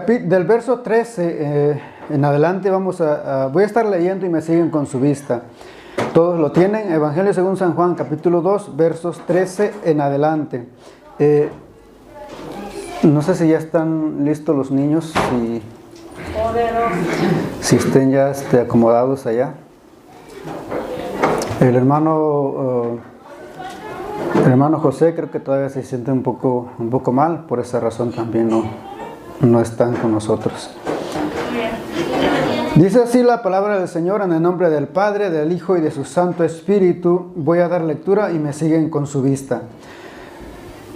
Del verso 13 en adelante voy a estar leyendo y me siguen con su vista. Todos lo tienen, Evangelio según San Juan, capítulo 2, versos 13 en adelante. No sé si ya están listos los niños, si estén ya acomodados allá. El hermano José creo que todavía se siente un poco mal, por esa razón también no están con nosotros. Dice así la palabra del Señor: en el nombre del Padre, del Hijo y de su Santo Espíritu. Voy a dar lectura y me siguen con su vista.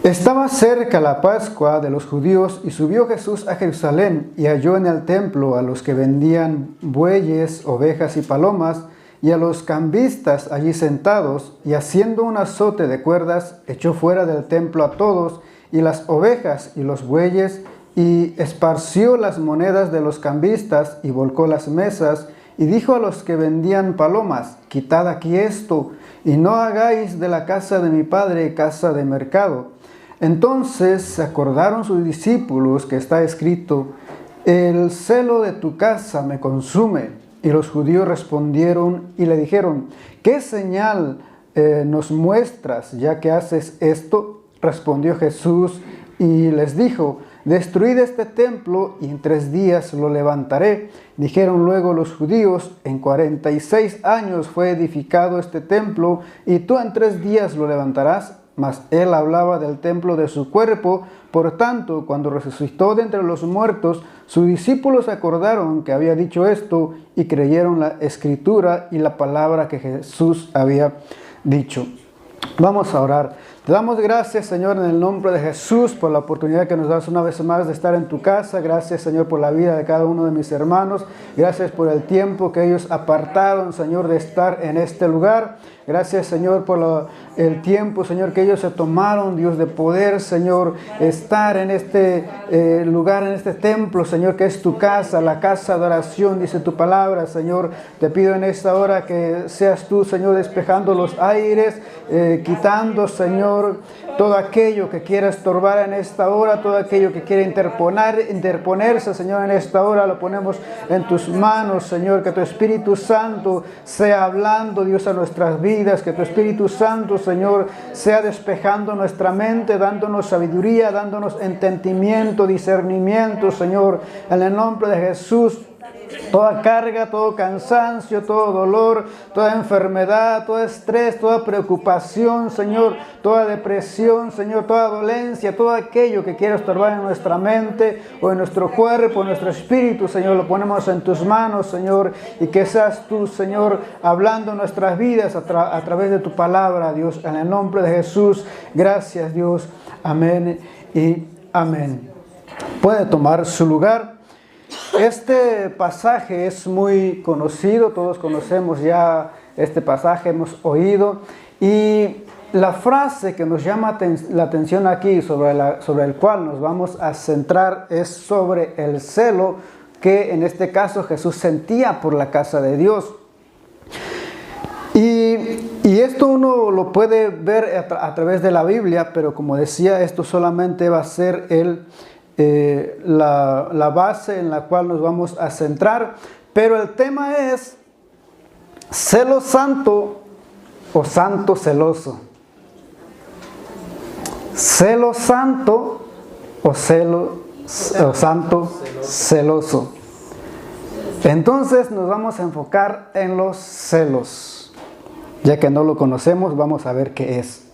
Estaba cerca la Pascua de los judíos y subió Jesús a Jerusalén y halló en el templo a los que vendían bueyes, ovejas y palomas y a los cambistas allí sentados, y haciendo un azote de cuerdas echó fuera del templo a todos y las ovejas y los bueyes, y esparció las monedas de los cambistas y volcó las mesas, y dijo a los que vendían palomas: quitad aquí esto, y no hagáis de la casa de mi padre casa de mercado. Entonces se acordaron sus discípulos que está escrito: el celo de tu casa me consume. Y los judíos respondieron y le dijeron: ¿qué señal nos muestras ya que haces esto? Respondió Jesús y les dijo: destruid este templo y en 3 días lo levantaré. Dijeron luego los judíos: en 46 años fue edificado este templo, y tú en 3 días lo levantarás. Mas él hablaba del templo de su cuerpo. Por tanto, cuando resucitó de entre los muertos, sus discípulos se acordaron que había dicho esto y creyeron la escritura y la palabra que Jesús había dicho. Vamos a orar. Te damos gracias, Señor, en el nombre de Jesús, por la oportunidad que nos das una vez más de estar en tu casa. Gracias, Señor, por la vida de cada uno de mis hermanos. Gracias por el tiempo que ellos apartaron, Señor, de estar en este lugar. Gracias, Señor, por el tiempo, Señor, que ellos se tomaron, Dios, de poder, Señor, estar en este lugar, en este templo, Señor, que es tu casa, la casa de oración, dice tu palabra, Señor. Te pido en esta hora que seas tú, Señor, despejando los aires, quitando, Señor, todo aquello que quiera estorbar en esta hora, todo aquello que quiera interponerse, Señor, en esta hora, lo ponemos en tus manos, Señor. Que tu Espíritu Santo sea hablando, Dios, a nuestras vidas. Que tu Espíritu Santo, Señor, sea despejando nuestra mente, dándonos sabiduría, dándonos entendimiento, discernimiento, Señor, en el nombre de Jesús. Toda carga, todo cansancio, todo dolor, toda enfermedad, todo estrés, toda preocupación, Señor, toda depresión, Señor, toda dolencia, todo aquello que quiera estorbar en nuestra mente o en nuestro cuerpo, en nuestro espíritu, Señor, lo ponemos en tus manos, Señor, y que seas tú, Señor, hablando en nuestras vidas a través de tu palabra, Dios, en el nombre de Jesús. Gracias, Dios. Amén y amén. Puede tomar su lugar. Este pasaje es muy conocido, todos conocemos ya este pasaje, hemos oído, y la frase que nos llama la atención aquí, sobre el cual nos vamos a centrar, es sobre el celo que en este caso Jesús sentía por la casa de Dios. Y esto uno lo puede ver a través de la Biblia, pero como decía, esto solamente va a ser la base en la cual nos vamos a centrar. Pero el tema es celo santo o santo celoso. Celo santo o santo celoso. Entonces nos vamos a enfocar en los celos. Ya que no lo conocemos, vamos a ver qué es.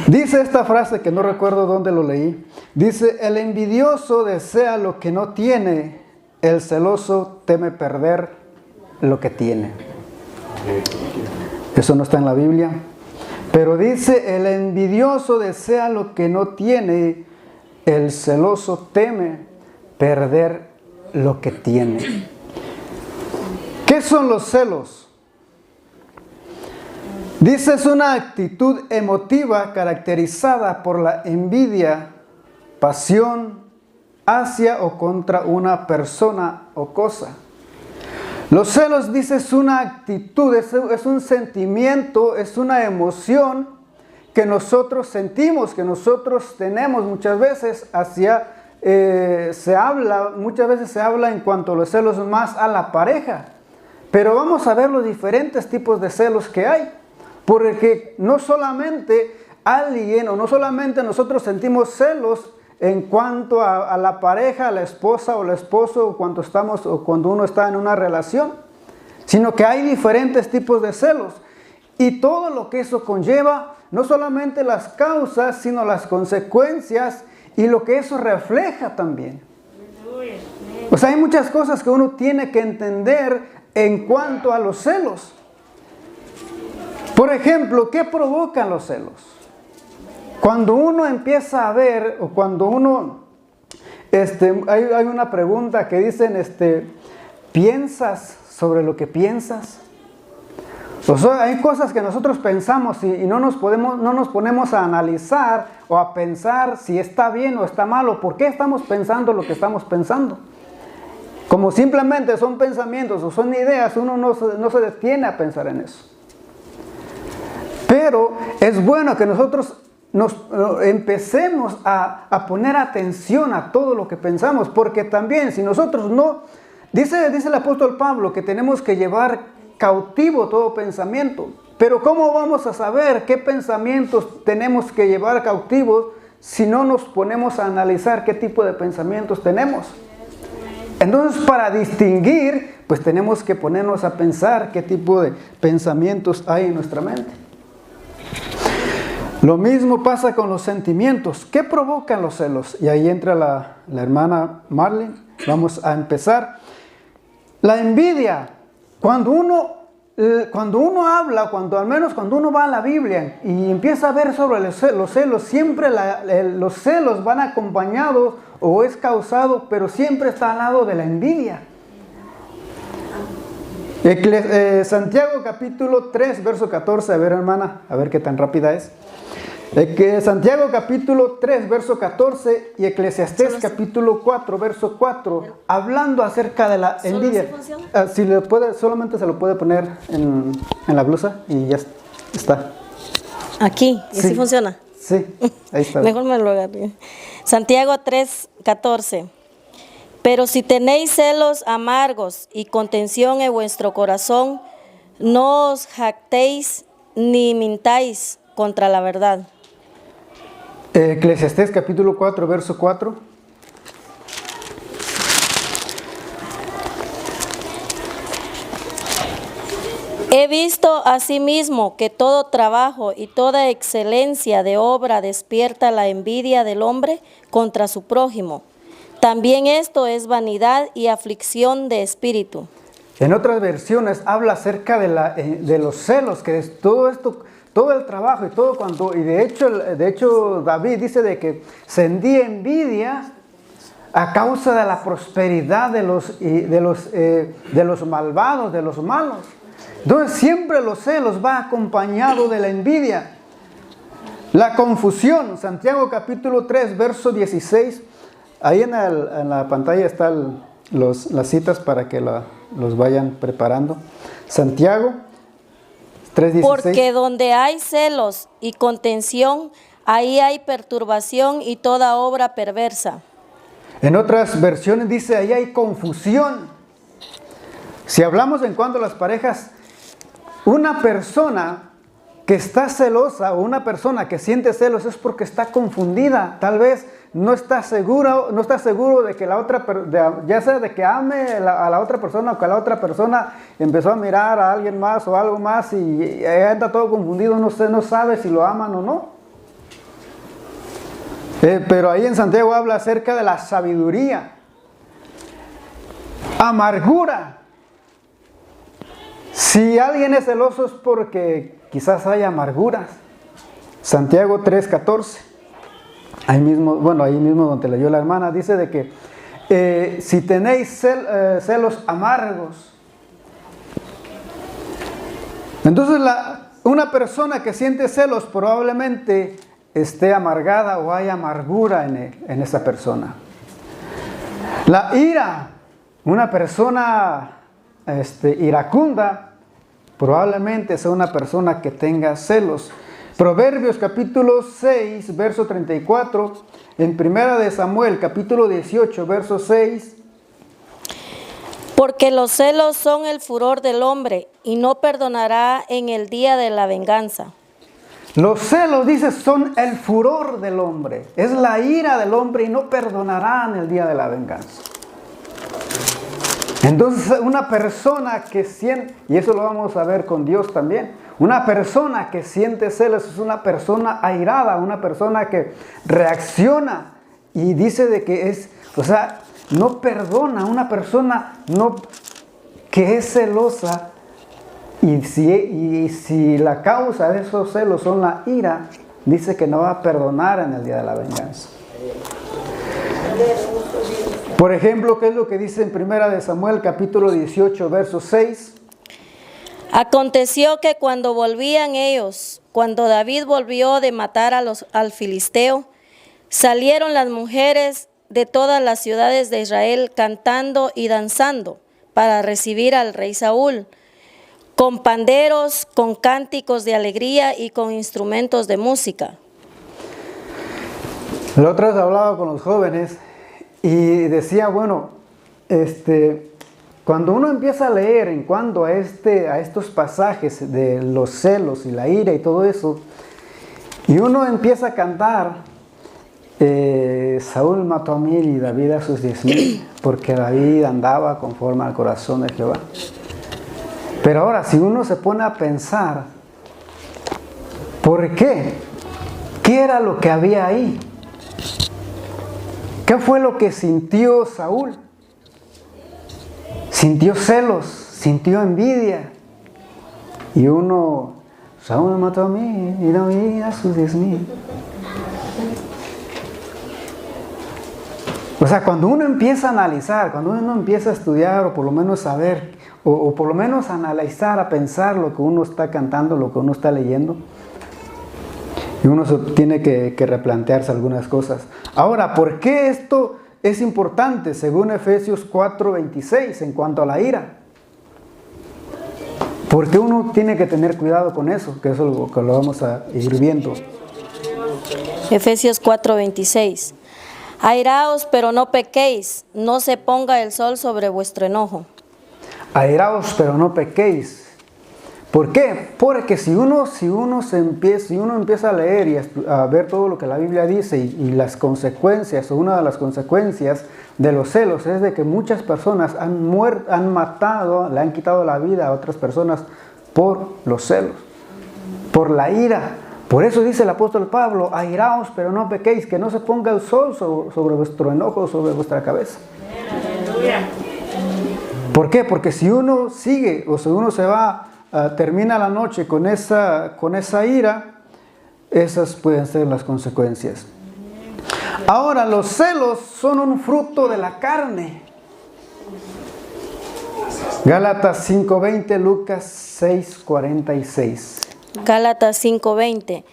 Dice esta frase que no recuerdo dónde lo leí. Dice: el envidioso desea lo que no tiene, el celoso teme perder lo que tiene. Eso no está en la Biblia, Pero dice, el envidioso desea lo que no tiene, el celoso teme perder lo que tiene. ¿Qué son los celos? Dice, es una actitud emotiva caracterizada por la envidia, pasión hacia o contra una persona o cosa. Los celos, dice, es una actitud, es un sentimiento, es una emoción que nosotros sentimos, que nosotros tenemos muchas veces hacia, muchas veces se habla en cuanto a los celos más a la pareja. Pero vamos a ver los diferentes tipos de celos que hay. Porque no solamente alguien o no solamente nosotros sentimos celos en cuanto a la pareja, a la esposa o el esposo, cuando uno está en una relación, sino que hay diferentes tipos de celos. Y todo lo que eso conlleva, no solamente las causas, sino las consecuencias y lo que eso refleja también. O sea, hay muchas cosas que uno tiene que entender en cuanto a los celos. Por ejemplo, ¿qué provocan los celos? Cuando uno empieza a ver, o cuando uno, hay una pregunta que dicen, ¿piensas sobre lo que piensas? O sea, hay cosas que nosotros pensamos y no nos ponemos a analizar o a pensar si está bien o está mal, o por qué estamos pensando lo que estamos pensando. Como simplemente son pensamientos o son ideas, uno no se detiene a pensar en eso. Pero es bueno que nosotros empecemos a poner atención a todo lo que pensamos, porque también si nosotros no, dice el apóstol Pablo que tenemos que llevar cautivo todo pensamiento, pero ¿cómo vamos a saber qué pensamientos tenemos que llevar cautivos si no nos ponemos a analizar qué tipo de pensamientos tenemos? Entonces, para distinguir, pues tenemos que ponernos a pensar qué tipo de pensamientos hay en nuestra mente. Lo mismo pasa con los sentimientos. ¿Qué provocan los celos? Y ahí entra la hermana Marlene. Vamos a empezar. La envidia. Cuando uno habla, al menos cuando uno va a la Biblia y empieza a ver sobre los celos, siempre los celos van acompañados o es causado, pero siempre está al lado de la envidia. Santiago capítulo 3, verso 14. A ver, hermana, a ver qué tan rápida es. Santiago capítulo 3, verso 14 y Eclesiastés capítulo 4, verso 4, hablando acerca de la envidia. Si le puede, solamente se lo puede poner en la blusa y ya está. Aquí, ¿y sí funciona? Sí, ahí está. Mejor me lo agarré. Santiago 3, 14. Pero si tenéis celos amargos y contención en vuestro corazón, no os jactéis ni mintáis contra la verdad. Eclesiastés capítulo 4, verso 4. He visto asimismo que todo trabajo y toda excelencia de obra despierta la envidia del hombre contra su prójimo. También esto es vanidad y aflicción de espíritu. En otras versiones habla acerca de los celos, que es todo esto, todo el trabajo y todo cuanto, y de hecho David dice de que sentía envidia a causa de la prosperidad de los malvados, de los malos. Entonces siempre los celos va acompañado de la envidia. La confusión, Santiago capítulo 3, verso 16, ahí en la pantalla están las citas para que los vayan preparando. Santiago 3:16. Porque donde hay celos y contención, ahí hay perturbación y toda obra perversa. En otras versiones dice, ahí hay confusión. Si hablamos en cuanto a las parejas, una persona que está celosa o una persona que siente celos es porque está confundida. Tal vez no está seguro de que la otra, ya sea de que ame a la otra persona o que la otra persona empezó a mirar a alguien más o algo más y anda todo confundido, no sabe si lo aman o no. Pero ahí en Santiago habla acerca de la sabiduría. Amargura. Si alguien es celoso es porque quizás hay amarguras. Santiago 3:14. Ahí mismo donde leyó la hermana, dice de que si tenéis celos amargos. Entonces una persona que siente celos probablemente esté amargada o hay amargura en esa persona. La ira, una persona iracunda, probablemente sea una persona que tenga celos. Proverbios capítulo 6, verso 34, en Primera de Samuel capítulo 18, verso 6. Porque los celos son el furor del hombre, y no perdonará en el día de la venganza. Los celos, dice, son el furor del hombre. Es la ira del hombre y no perdonará en el día de la venganza. Entonces, una persona que siente, y eso lo vamos a ver con Dios también, una persona que siente celos es una persona airada, una persona que reacciona y dice de que no perdona, una persona que es celosa. Y si la causa de esos celos son la ira, dice que no va a perdonar en el día de la venganza. Por ejemplo, ¿qué es lo que dice en Primera de Samuel capítulo 18, verso 6? Aconteció que cuando David volvió de matar al filisteo, salieron las mujeres de todas las ciudades de Israel cantando y danzando para recibir al rey Saúl, con panderos, con cánticos de alegría y con instrumentos de música. La otra vez hablaba con los jóvenes y decía, cuando uno empieza a leer en cuanto a estos pasajes de los celos y la ira y todo eso, y uno empieza a cantar, Saúl mató a 1000 y David a sus 10,000, porque David andaba conforme al corazón de Jehová. Pero ahora, si uno se pone a pensar, ¿por qué? ¿Qué era lo que había ahí? ¿Qué fue lo que sintió Saúl? Sintió celos, sintió envidia. Y Saúl mató a 1000 y David a sus 10,000. O sea, cuando uno empieza a analizar, cuando uno empieza a estudiar o por lo menos saber, o por lo menos analizar, a pensar lo que uno está cantando, lo que uno está leyendo, y uno tiene que replantearse algunas cosas. Ahora, ¿por qué esto es importante según Efesios 4:26 en cuanto a la ira? Porque uno tiene que tener cuidado con eso, que eso es lo que lo vamos a ir viendo. Efesios 4:26. Airaos, pero no pequéis, no se ponga el sol sobre vuestro enojo. Airaos, pero no pequéis. ¿Por qué? Porque si uno empieza a leer y a ver todo lo que la Biblia dice y las consecuencias, o una de las consecuencias de los celos es de que muchas personas han matado, le han quitado la vida a otras personas por los celos, por la ira. Por eso dice el apóstol Pablo, airaos, pero no pequéis, que no se ponga el sol sobre vuestro enojo, sobre vuestra cabeza. ¿Por qué? Porque si uno sigue, o si uno se va, termina la noche con esa ira, esas pueden ser las consecuencias. Ahora, los celos son un fruto de la carne. Gálatas 5:20, Lucas 6:46. Gálatas 5:20.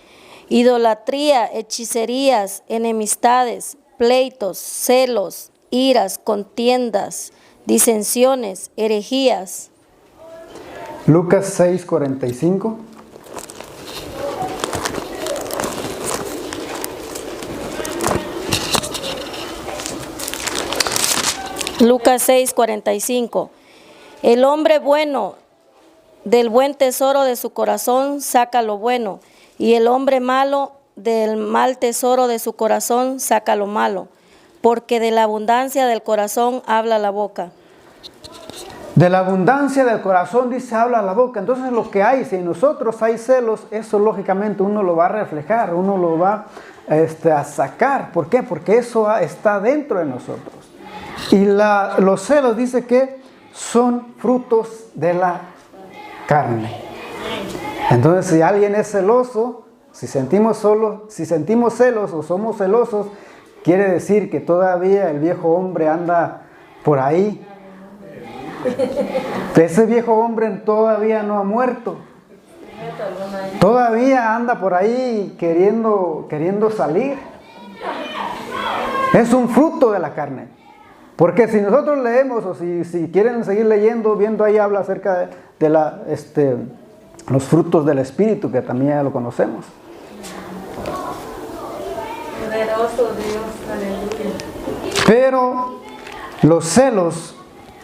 Idolatría, hechicerías, enemistades, pleitos, celos, iras, contiendas, disensiones, herejías. Lucas 6:45. Lucas 6:45. El hombre bueno del buen tesoro de su corazón saca lo bueno, y el hombre malo del mal tesoro de su corazón saca lo malo, porque de la abundancia del corazón habla la boca. De la abundancia del corazón, dice, habla la boca. Entonces lo que hay, si en nosotros hay celos, eso lógicamente uno lo va a reflejar, uno lo va a sacar. ¿Por qué? Porque eso está dentro de nosotros. Y los celos, dice que son frutos de la carne. Entonces, si alguien es celoso, Si sentimos celos o somos celosos, quiere decir que todavía el viejo hombre anda por ahí. Ese viejo hombre todavía no ha muerto. Todavía anda por ahí queriendo salir. Es un fruto de la carne. Porque si nosotros leemos, o si quieren seguir leyendo, viendo ahí habla acerca de los frutos del Espíritu, que también ya lo conocemos. Poderoso Dios, aleluya. Pero los celos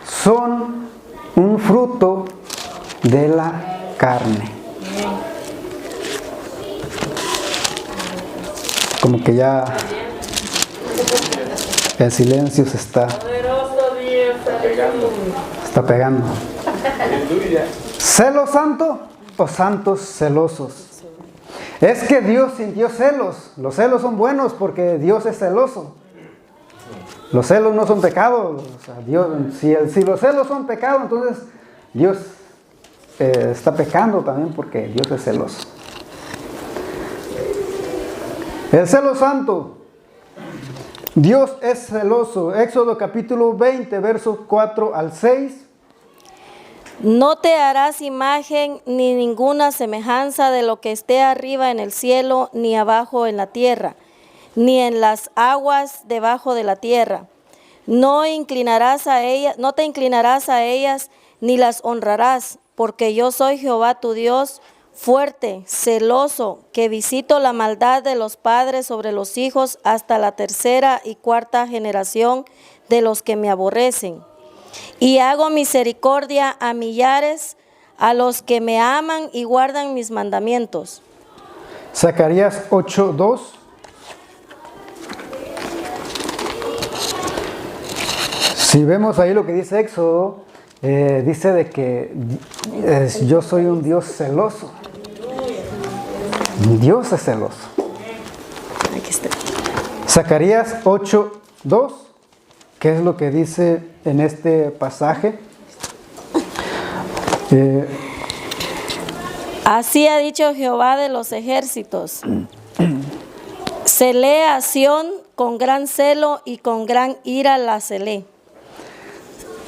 son un fruto de la carne. Como que ya el silencio se está pegando. ¿Celo santo o santos celosos? Es que Dios sintió celos. Los celos son buenos porque Dios es celoso. Los celos no son pecados. O sea, si los celos son pecados, entonces Dios está pecando también porque Dios es celoso. El celo santo. Dios es celoso. Éxodo capítulo 20, versos 4 al 6. No te harás imagen ni ninguna semejanza de lo que esté arriba en el cielo, ni abajo en la tierra, ni en las aguas debajo de la tierra. No te inclinarás a ellas, ni las honrarás, porque yo soy Jehová tu Dios, fuerte, celoso, que visito la maldad de los padres sobre los hijos hasta la tercera y cuarta generación de los que me aborrecen. Y hago misericordia a millares, a los que me aman y guardan mis mandamientos. Zacarías 8:2. Si vemos ahí lo que dice Éxodo, dice de que yo soy un Dios celoso. Mi Dios es celoso. Aquí está. Zacarías 8:2. ¿Qué es lo que dice en este pasaje? Así ha dicho Jehová de los ejércitos. Celé a Sión con gran celo y con gran ira la celé.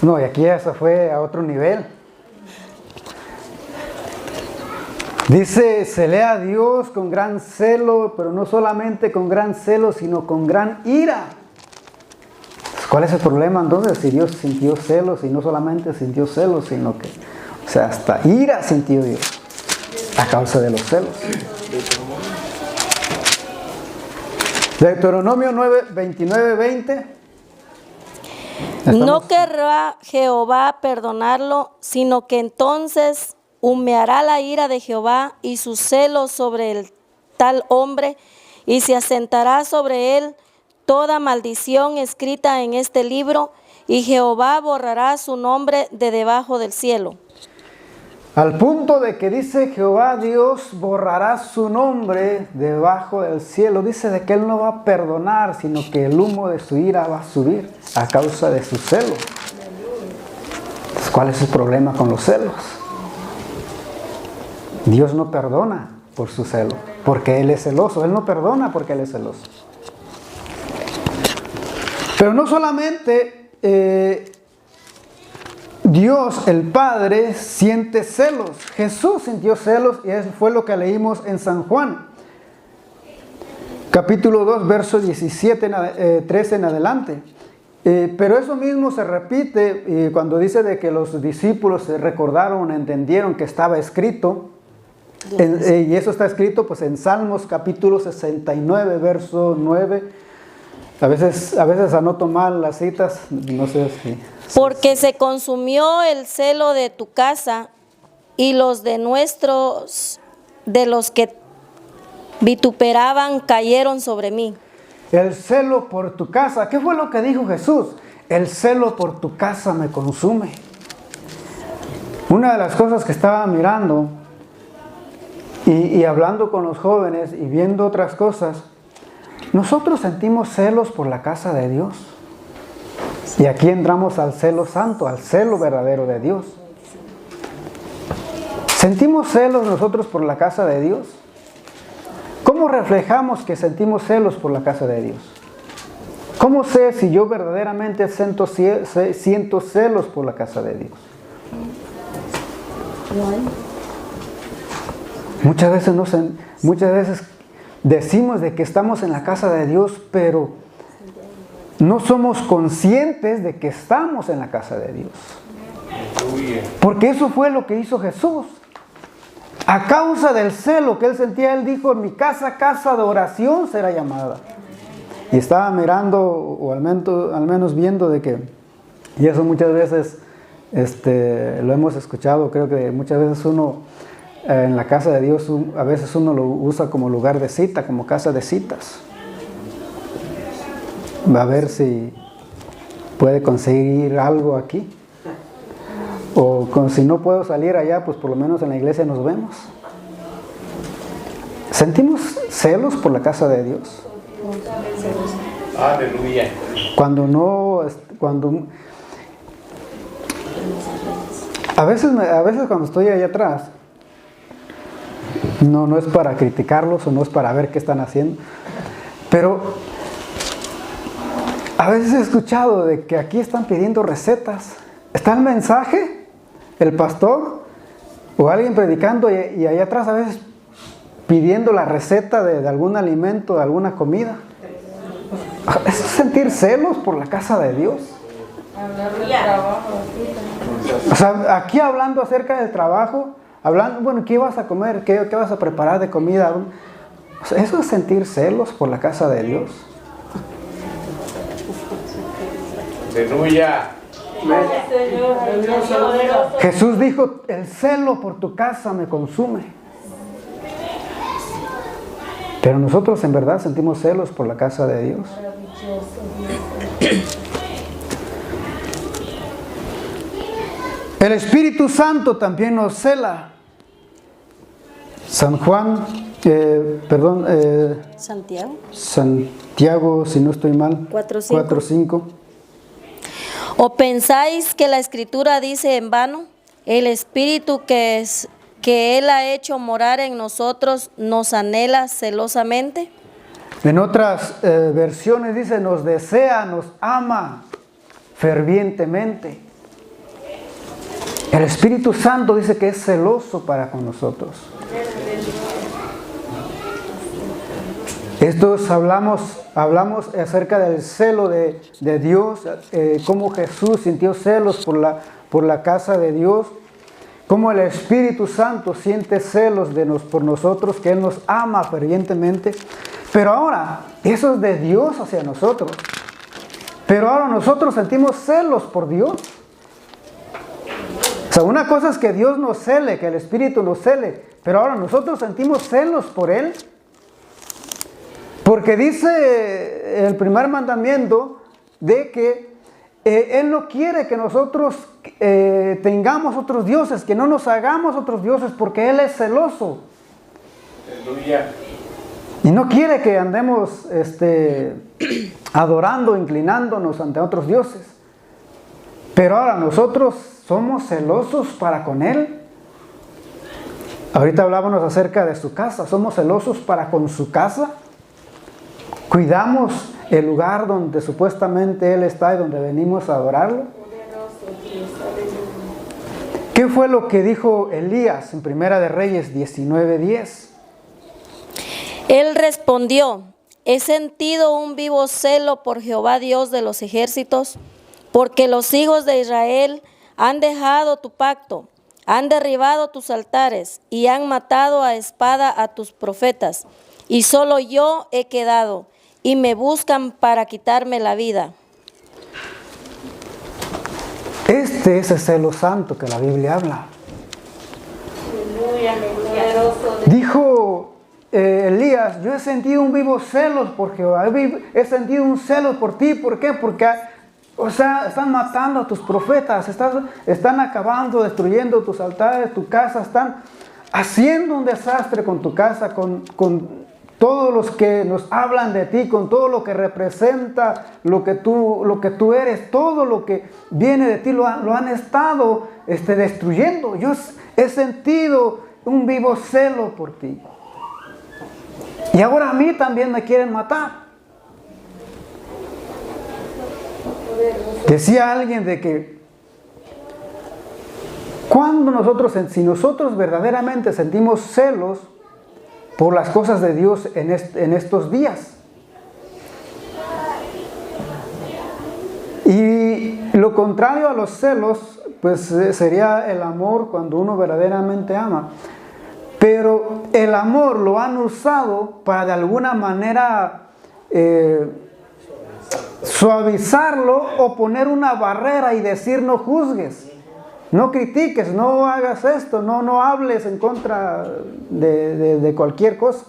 No, y aquí eso fue a otro nivel. Dice, celé a Dios con gran celo, pero no solamente con gran celo, sino con gran ira. ¿Cuál es el problema entonces? Si Dios sintió celos, y no solamente sintió celos, sino que, o sea, hasta ira sintió Dios a causa de los celos. Deuteronomio 29:20. No querrá Jehová perdonarlo, sino que entonces humeará la ira de Jehová y su celo sobre el tal hombre, y se asentará sobre él toda maldición escrita en este libro, y Jehová borrará su nombre de debajo del cielo. Al punto de que dice Jehová Dios borrará su nombre debajo del cielo. Dice de que Él no va a perdonar, sino que el humo de su ira va a subir a causa de su celo. Entonces, ¿cuál es el problema con los celos? Dios no perdona por su celo, porque Él es celoso. Él no perdona porque Él es celoso. Pero no solamente Dios, el Padre, siente celos. Jesús sintió celos y eso fue lo que leímos en San Juan. Capítulo 2, verso 13 en adelante. Pero eso mismo se repite cuando dice de que los discípulos se recordaron, entendieron que estaba escrito. Y eso está escrito pues en Salmos capítulo 69, verso 9. A veces anoto mal las citas, no sé si... Porque se consumió el celo de tu casa, y los de los que vituperaban cayeron sobre mí. El celo por tu casa. ¿Qué fue lo que dijo Jesús? El celo por tu casa me consume. Una de las cosas que estaba mirando y hablando con los jóvenes y viendo otras cosas, nosotros sentimos celos por la casa de Dios. Y aquí entramos al celo santo, al celo verdadero de Dios. ¿Sentimos celos nosotros por la casa de Dios? ¿cómo reflejamos que sentimos celos por la casa de Dios? ¿Cómo sé si yo verdaderamente siento celos por la casa de Dios? Muchas veces decimos de que estamos en la casa de Dios, pero no somos conscientes de que estamos en la casa de Dios. Porque eso fue lo que hizo Jesús. A causa del celo que él sentía, él dijo, mi casa, casa de oración será llamada. Y estaba mirando, o al menos viendo de que, y eso muchas veces lo hemos escuchado, creo que muchas veces uno en la casa de Dios, a veces uno lo usa como lugar de cita, como casa de citas. Va a ver si puede conseguir algo aquí. O si no puedo salir allá, pues por lo menos en la iglesia nos vemos. ¿Sentimos celos por la casa de Dios? Aleluya. A veces cuando estoy allá atrás, no es para criticarlos o no es para ver qué están haciendo, pero a veces he escuchado de que aquí están pidiendo recetas. Está el mensaje, el pastor o alguien predicando y allá atrás a veces pidiendo la receta de algún alimento, de alguna comida. ¿Eso es sentir celos por la casa de Dios? Hablar del trabajo. O sea, aquí hablando acerca del trabajo, hablando, bueno, ¿qué vas a comer? ¿Qué vas a preparar de comida? O sea, ¿eso es sentir celos por la casa de Dios? Aleluya. Jesús dijo, el celo por tu casa me consume. Pero nosotros en verdad sentimos celos por la casa de Dios. El Espíritu Santo también nos cela. Santiago, si no estoy mal, 4:5. ¿O pensáis que la Escritura dice en vano? El Espíritu que Él ha hecho morar en nosotros nos anhela celosamente. En otras versiones dice, nos desea, nos ama fervientemente. El Espíritu Santo dice que es celoso para con nosotros. Estos hablamos acerca del celo de Dios, cómo Jesús sintió celos por la casa de Dios, cómo el Espíritu Santo siente celos por nosotros, que Él nos ama fervientemente. Pero ahora, eso es de Dios hacia nosotros. Pero ahora nosotros sentimos celos por Dios. O sea, una cosa es que Dios nos cele, que el Espíritu nos cele, pero ahora nosotros sentimos celos por Él. Porque dice el primer mandamiento de que Él no quiere que nosotros tengamos otros dioses, que no nos hagamos otros dioses, porque Él es celoso. Aleluya. Y no quiere que andemos adorando, inclinándonos ante otros dioses. Pero ahora nosotros somos celosos para con Él. Ahorita hablábamos acerca de su casa. ¿Somos celosos para con su casa? ¿Cuidamos el lugar donde supuestamente Él está y donde venimos a adorarlo? ¿Qué fue lo que dijo Elías en Primera de Reyes 19:10? Él respondió, he sentido un vivo celo por Jehová Dios de los ejércitos, porque los hijos de Israel han dejado tu pacto, han derribado tus altares y han matado a espada a tus profetas, y solo yo he quedado, y me buscan para quitarme la vida. Este es el celo santo que la Biblia habla. Dijo Elías, yo he sentido un vivo celo por Jehová, he sentido un celo por ti. ¿Por qué? Porque están matando a tus profetas, están acabando, destruyendo tus altares, tu casa, están haciendo un desastre con tu casa, con todos los que nos hablan de ti, con todo lo que representa lo que tú eres, todo lo que viene de ti lo han estado destruyendo. Yo he sentido un vivo celo por ti. Y ahora a mí también me quieren matar. Decía alguien de que si nosotros verdaderamente sentimos celos por las cosas de Dios en estos días, y lo contrario a los celos, pues sería el amor cuando uno verdaderamente ama. Pero el amor lo han usado para de alguna manera suavizarlo o poner una barrera y decir no juzgues, no critiques, no hagas esto, no hables en contra de cualquier cosa.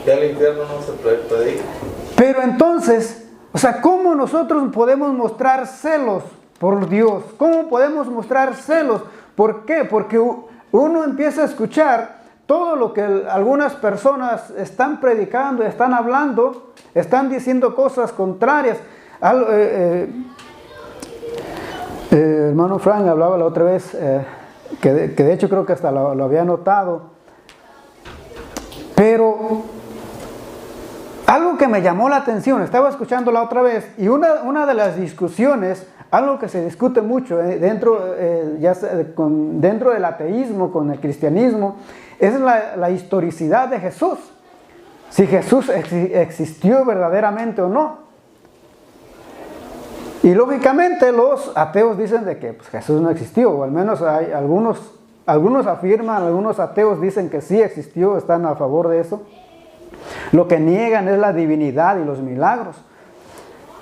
Que al infierno no se predica. Pero entonces, o sea, ¿cómo nosotros podemos mostrar celos por Dios? ¿Cómo podemos mostrar celos? ¿Por qué? Porque uno empieza a escuchar todo lo que algunas personas están predicando, están hablando, están diciendo cosas contrarias. Hermano Frank hablaba la otra vez, que de hecho creo que hasta lo había notado, pero algo que me llamó la atención, estaba escuchando la otra vez, y una de las discusiones, algo que se discute mucho dentro del ateísmo, con el cristianismo, es la historicidad de Jesús. Si Jesús existió verdaderamente o no. Y lógicamente los ateos dicen de que pues, Jesús no existió, o al menos hay algunos afirman, algunos ateos dicen que sí existió, están a favor de eso. Lo que niegan es la divinidad y los milagros.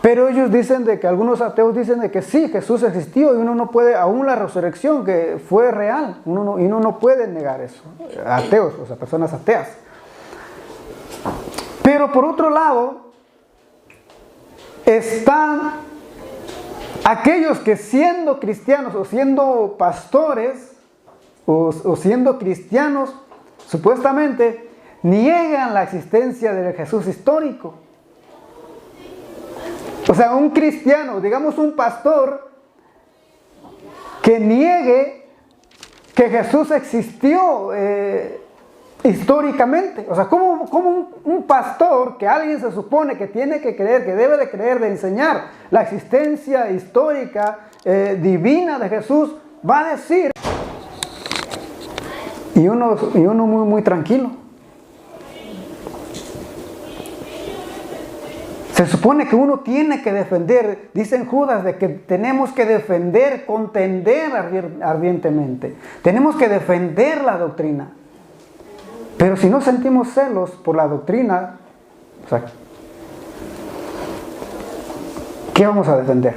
Pero ellos dicen de que algunos ateos dicen de que sí, Jesús existió y uno no puede, aún la resurrección que fue real, uno no puede negar eso. Ateos, o sea, personas ateas. Pero por otro lado, están aquellos que siendo cristianos o siendo pastores o siendo cristianos, supuestamente, niegan la existencia del Jesús histórico. O sea, un cristiano, digamos un pastor, que niegue que Jesús existió históricamente. O sea, ¿cómo un pastor, que alguien se supone que tiene que creer, que debe de creer, de enseñar la existencia histórica, divina de Jesús, va a decir? Y uno muy, muy tranquilo. Se supone que uno tiene que defender, dicen Judas, de que tenemos que defender, contender ardientemente. Tenemos que defender la doctrina. Pero si no sentimos celos por la doctrina, o sea, ¿qué vamos a defender?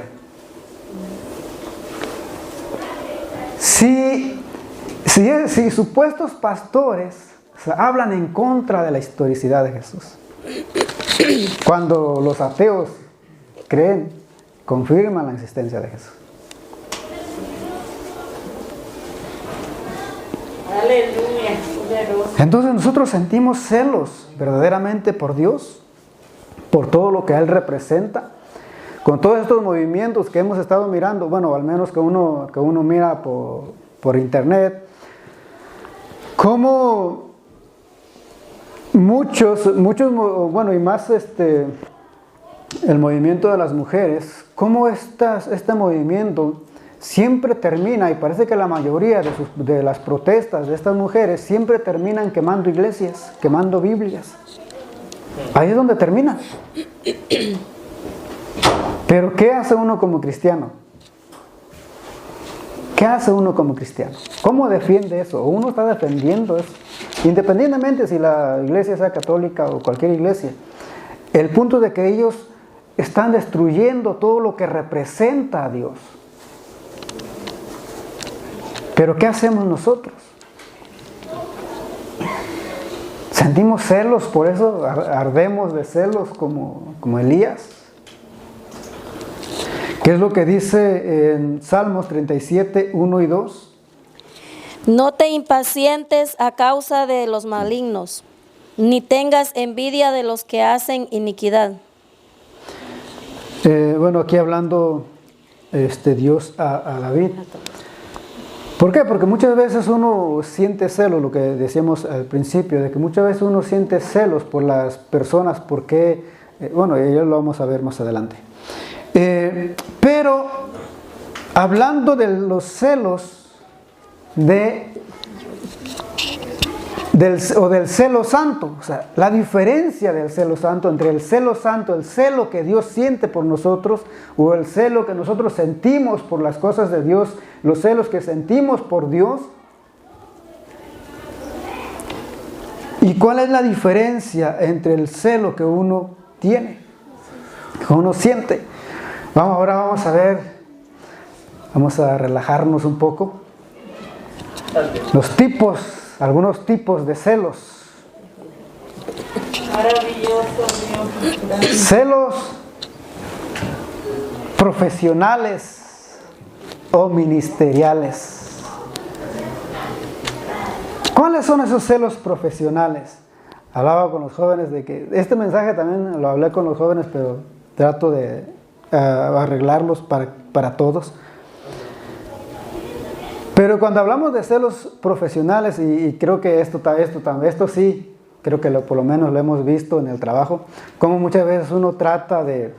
Si supuestos pastores, o sea, hablan en contra de la historicidad de Jesús, cuando los ateos creen, confirman la existencia de Jesús. Aleluya. Entonces nosotros sentimos celos verdaderamente por Dios, por todo lo que Él representa, con todos estos movimientos que hemos estado mirando, bueno, al menos que uno mira por internet, como muchos, bueno, y más el movimiento de las mujeres, cómo este movimiento siempre termina, y parece que la mayoría de las protestas de estas mujeres siempre terminan quemando iglesias, quemando Biblias. Ahí es donde termina. Pero ¿qué hace uno como cristiano? ¿Qué hace uno como cristiano? ¿Cómo defiende eso? ¿Uno está defendiendo eso? Independientemente si la iglesia sea católica o cualquier iglesia. El punto de que ellos están destruyendo todo lo que representa a Dios. Pero ¿qué hacemos nosotros? ¿Sentimos celos por eso? ¿Ardemos de celos como Elías? ¿Qué es lo que dice en Salmos 37, 1 y 2? No te impacientes a causa de los malignos, ni tengas envidia de los que hacen iniquidad. Bueno, aquí hablando Dios a David. ¿Por qué? Porque muchas veces uno siente celos, lo que decíamos al principio, de que muchas veces uno siente celos por las personas, porque, bueno, ya lo vamos a ver más adelante. Pero hablando de los celos del celo santo, o sea, la diferencia del celo santo entre el celo santo, el celo que Dios siente por nosotros, o el celo que nosotros sentimos por las cosas de Dios, los celos que sentimos por Dios. ¿Y cuál es la diferencia entre el celo que uno tiene, que uno siente? Ahora vamos a ver, vamos a relajarnos un poco. Algunos tipos de celos. Maravilloso Dios. Celos profesionales o ministeriales. ¿Cuáles son esos celos profesionales? Hablaba con los jóvenes de que, este mensaje también lo hablé con los jóvenes, pero trato de arreglarlos para todos. Pero cuando hablamos de celos profesionales, y creo que esto sí, creo que por lo menos lo hemos visto en el trabajo, como muchas veces uno trata de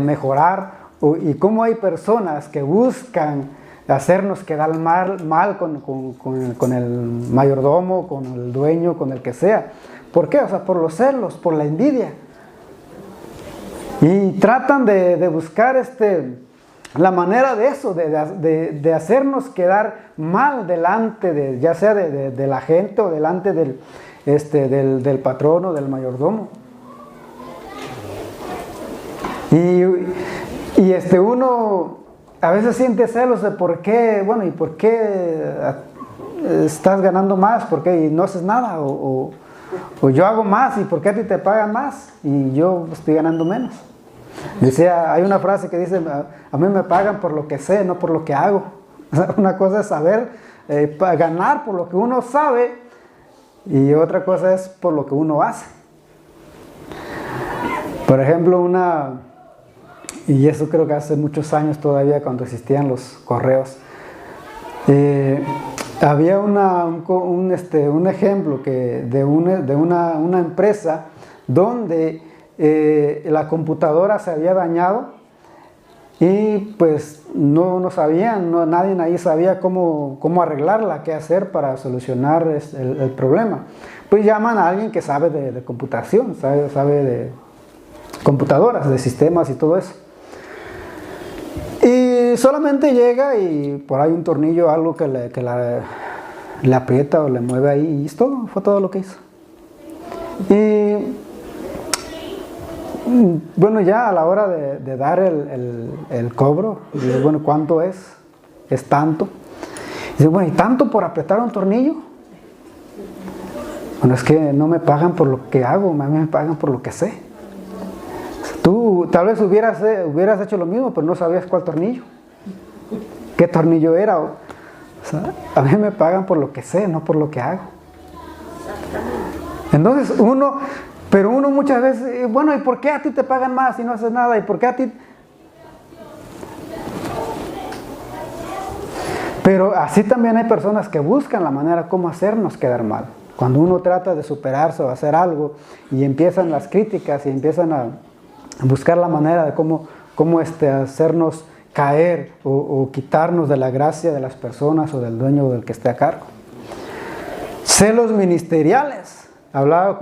mejorar, y cómo hay personas que buscan hacernos quedar mal con el mayordomo, con el dueño, con el que sea. ¿Por qué? O sea, por los celos, por la envidia. Y tratan de buscar la manera de eso, de hacernos quedar mal delante ya sea de la gente o delante del patrón o del mayordomo. Y uno a veces siente celos de por qué, bueno, y por qué estás ganando más, por qué y no haces nada, o yo hago más, y por qué a ti te pagan más y yo estoy ganando menos. Decía, hay una frase que dice, a mí me pagan por lo que sé, no por lo que hago. Una cosa es saber ganar por lo que uno sabe, y otra cosa es por lo que uno hace. Por ejemplo, y eso creo que hace muchos años todavía, cuando existían los correos, había un ejemplo de una empresa donde la computadora se había dañado, y pues no sabían, nadie ahí sabía cómo arreglarla, qué hacer para solucionar el problema. Pues llaman a alguien que sabe de computación, sabe de computadoras, de sistemas y todo eso. Y solamente llega y por ahí un tornillo, algo que le aprieta o le mueve ahí, y es todo, fue todo lo que hizo. Y bueno, ya a la hora de dar el cobro, dice, bueno, ¿cuánto es? Es tanto. Dice, bueno, ¿y tanto por apretar un tornillo? Bueno, es que no me pagan por lo que hago, a mí me pagan por lo que sé. Tú tal vez hubieras hecho lo mismo, pero no sabías cuál tornillo, qué tornillo era. O sea, a mí me pagan por lo que sé, no por lo que hago. Entonces pero uno muchas veces, bueno, ¿y por qué a ti te pagan más y no haces nada? ¿Y por qué a ti? Pero así también hay personas que buscan la manera como hacernos quedar mal. Cuando uno trata de superarse o hacer algo, y empiezan las críticas y empiezan a buscar la manera de cómo hacernos caer o quitarnos de la gracia de las personas o del dueño o del que esté a cargo. Celos ministeriales. Hablaba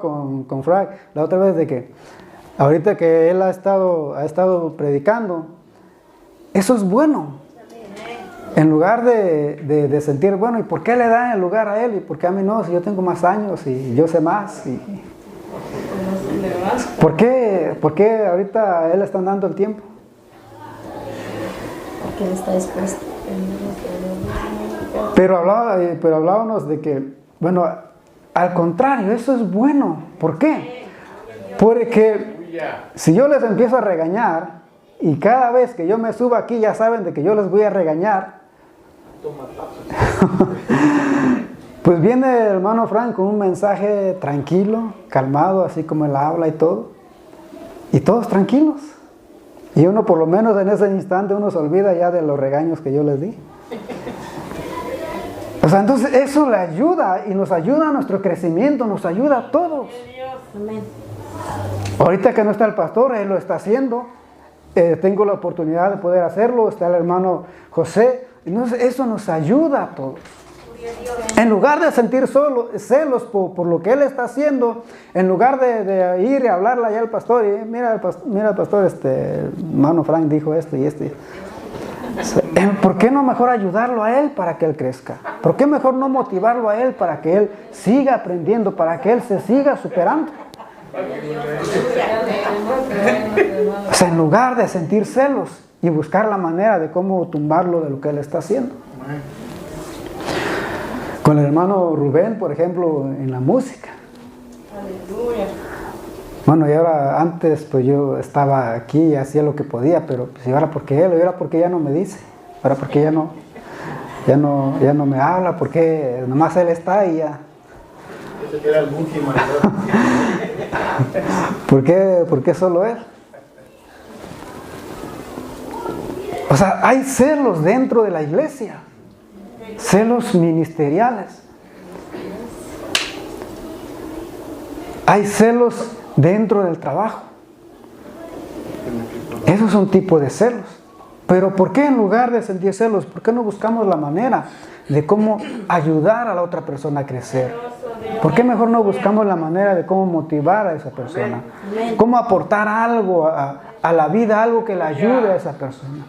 con Frank la otra vez de que ahorita que él ha estado predicando, eso es bueno. En lugar de sentir, bueno, ¿y por qué le dan el lugar a él? ¿Y por qué a mí no? Si yo tengo más años y yo sé más. ¿Por qué ahorita a él le están dando el tiempo? Porque él está dispuesto. Pero hablábamos de que, bueno, al contrario, eso es bueno. ¿Por qué? Porque si yo les empiezo a regañar, y cada vez que yo me suba aquí ya saben de que yo les voy a regañar, pues viene el hermano Frank con un mensaje tranquilo, calmado, así como él habla y todo, y todos tranquilos. Y uno por lo menos en ese instante uno se olvida ya de los regaños que yo les di. O sea, entonces eso le ayuda y nos ayuda a nuestro crecimiento, nos ayuda a todos. Ahorita que no está el pastor, él lo está haciendo. Tengo la oportunidad de poder hacerlo. Está el hermano José. Entonces eso nos ayuda a todos. En lugar de sentir celos por lo que él está haciendo, en lugar de ir y hablarle allá al pastor, y mira el pastor, hermano Frank dijo esto y esto. ¿Por qué no mejor ayudarlo a él para que él crezca? ¿Por qué mejor no motivarlo a él para que él siga aprendiendo, para que él se siga superando? O sea, en lugar de sentir celos y buscar la manera de cómo tumbarlo de lo que él está haciendo. Con el hermano Rubén, por ejemplo, en la música. Aleluya. Bueno, y ahora antes pues yo estaba aquí y hacía lo que podía, pero pues, ¿y ahora por qué él? ¿Y ahora por qué ya no me dice? ¿Ahora por qué ya no me habla? ¿Por qué nomás él está y ya? Ese era el último. ¿Por qué solo él? O sea, hay celos dentro de la iglesia, celos ministeriales. Hay celos dentro del trabajo. Esos son tipos de celos. Pero ¿por qué en lugar de sentir celos, por qué no buscamos la manera de cómo ayudar a la otra persona a crecer? ¿Por qué mejor no buscamos la manera de cómo motivar a esa persona? ¿Cómo aportar algo a la vida, algo que le ayude a esa persona?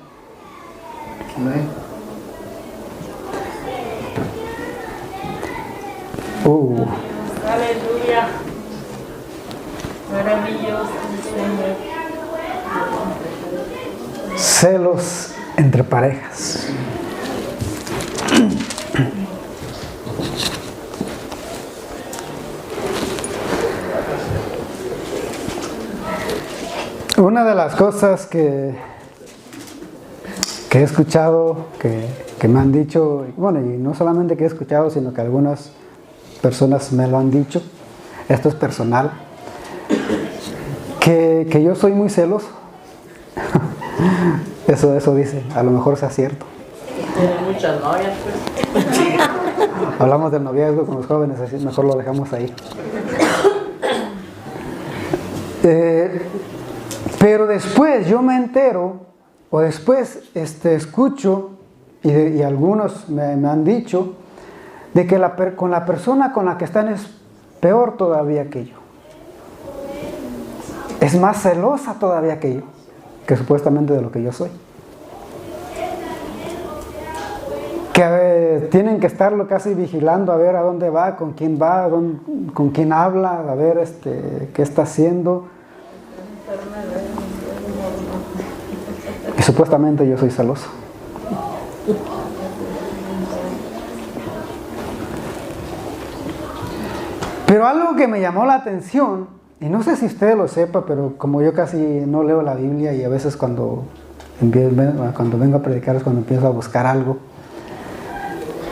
Aleluya. Maravilloso, Señor. Celos entre parejas. Una de las cosas que he escuchado, que me han dicho, bueno, y no solamente que he escuchado, sino que algunas personas me lo han dicho, esto es personal, que yo soy muy celoso. Eso dice, a lo mejor sea cierto. Tiene muchas novias, pues. Hablamos del noviazgo con los jóvenes, así mejor lo dejamos ahí. Pero después yo me entero, o después escucho, y algunos me han dicho, de que con la persona con la que están es peor todavía que yo. Es más celosa todavía que yo, que supuestamente de lo que yo soy. Que tienen que estarlo casi vigilando a ver a dónde va, con quién habla, a ver qué está haciendo. Y supuestamente yo soy celoso. Pero algo que me llamó la atención, y no sé si usted lo sepa, pero como yo casi no leo la Biblia y a veces cuando vengo a predicar es cuando empiezo a buscar algo.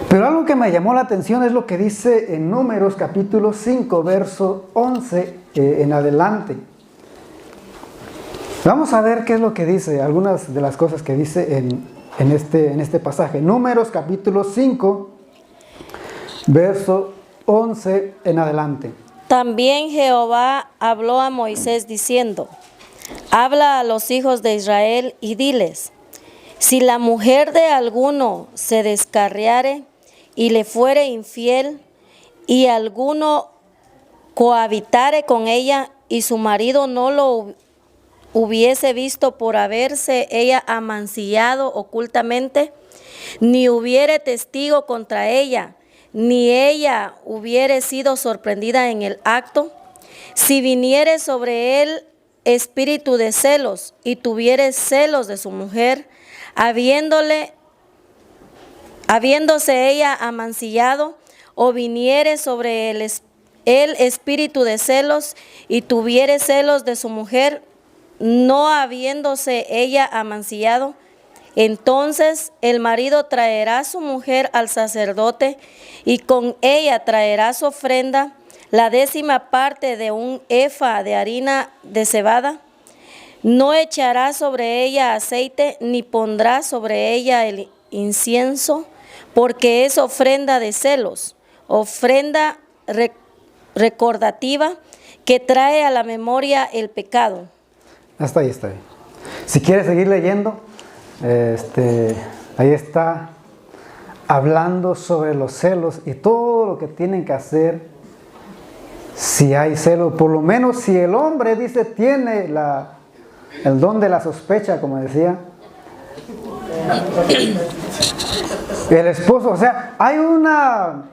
Pero algo que me llamó la atención es lo que dice en Números capítulo 5, verso 11 en adelante. Vamos a ver qué es lo que dice, algunas de las cosas que dice en este pasaje. Números capítulo 5, verso 11 en adelante. También Jehová habló a Moisés diciendo: habla a los hijos de Israel y diles: si la mujer de alguno se descarriare y le fuere infiel, y alguno cohabitare con ella, y su marido no lo hubiese visto por haberse ella amancillado ocultamente, ni hubiere testigo contra ella, ni ella hubiere sido sorprendida en el acto, si viniere sobre él espíritu de celos, y tuviere celos de su mujer, habiéndose ella amancillado, o viniere sobre el espíritu de celos, y tuviere celos de su mujer, no habiéndose ella amancillado, entonces el marido traerá a su mujer al sacerdote, y con ella traerá su ofrenda, la 10ª parte de un efa de harina de cebada. No echará sobre ella aceite, ni pondrá sobre ella el incienso, porque es ofrenda de celos, ofrenda recordativa que trae a la memoria el pecado. Hasta ahí está bien. Si quieres seguir leyendo, ahí está hablando sobre los celos y todo lo que tienen que hacer si hay celos. Por lo menos si el hombre, dice, tiene el don de la sospecha, como decía el esposo. O sea, hay una,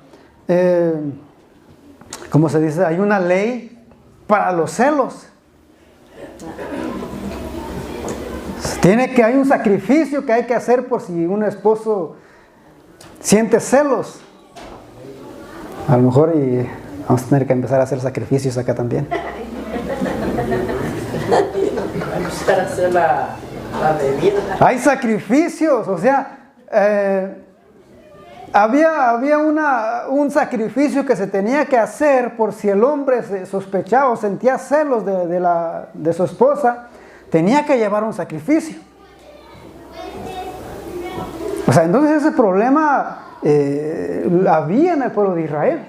¿cómo se dice? Hay una ley para los celos. Hay un sacrificio que hay que hacer por si un esposo siente celos. A lo mejor vamos a tener que empezar a hacer sacrificios acá también. Para hacer la bebida. Hay sacrificios, o sea, había un sacrificio que se tenía que hacer por si el hombre se sospechaba o sentía celos de su esposa, tenía que llevar un sacrificio. O sea, entonces ese problema había en el pueblo de Israel.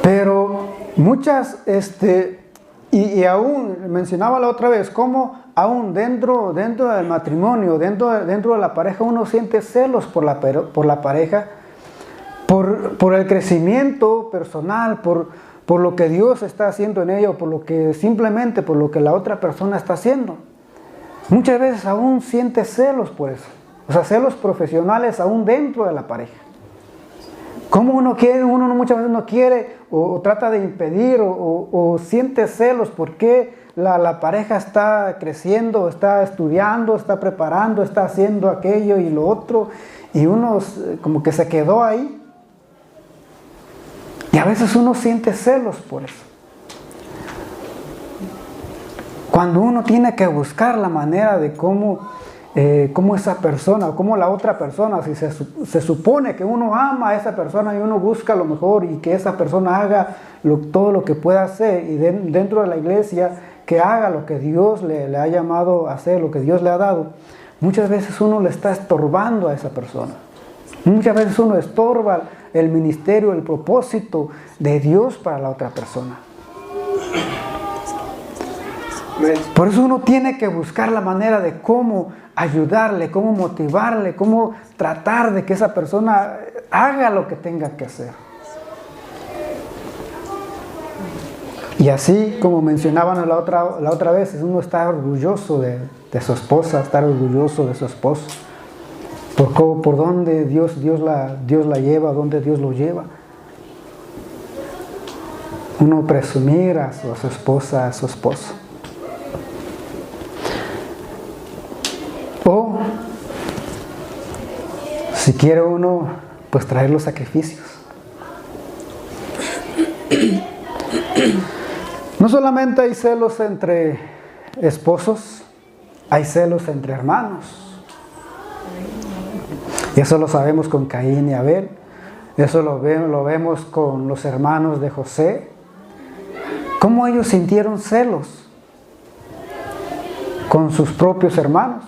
Pero muchas, y aún mencionaba la otra vez, cómo aún dentro del matrimonio, dentro de la pareja, uno siente celos por la pareja, por el crecimiento personal, por lo que Dios está haciendo en ella, por lo que la otra persona está haciendo. Muchas veces aún siente celos por eso, o sea, celos profesionales aún dentro de la pareja. Como uno muchas veces no quiere o trata de impedir o siente celos porque la pareja está creciendo, está estudiando, está preparando, está haciendo aquello y lo otro, y uno como que se quedó ahí. Y a veces uno siente celos por eso. Cuando uno tiene que buscar la manera de cómo esa persona, o cómo la otra persona, si se supone que uno ama a esa persona y uno busca lo mejor y que esa persona haga todo lo que pueda hacer, y dentro de la iglesia que haga lo que Dios le ha llamado a hacer, lo que Dios le ha dado, muchas veces uno le está estorbando a esa persona. Muchas veces uno estorba el ministerio, el propósito de Dios para la otra persona. Por eso uno tiene que buscar la manera de cómo ayudarle, cómo motivarle, cómo tratar de que esa persona haga lo que tenga que hacer. Y así como mencionaban la otra vez, uno está orgulloso de su esposa, estar orgulloso de su esposo. Por dónde Dios la lleva, dónde Dios lo lleva. Uno presumir a su esposa, a su esposo. O si quiere uno, pues traer los sacrificios. No solamente hay celos entre esposos, hay celos entre hermanos. Y eso lo sabemos con Caín y Abel. Eso lo vemos con los hermanos de José. ¿Cómo ellos sintieron celos con sus propios hermanos?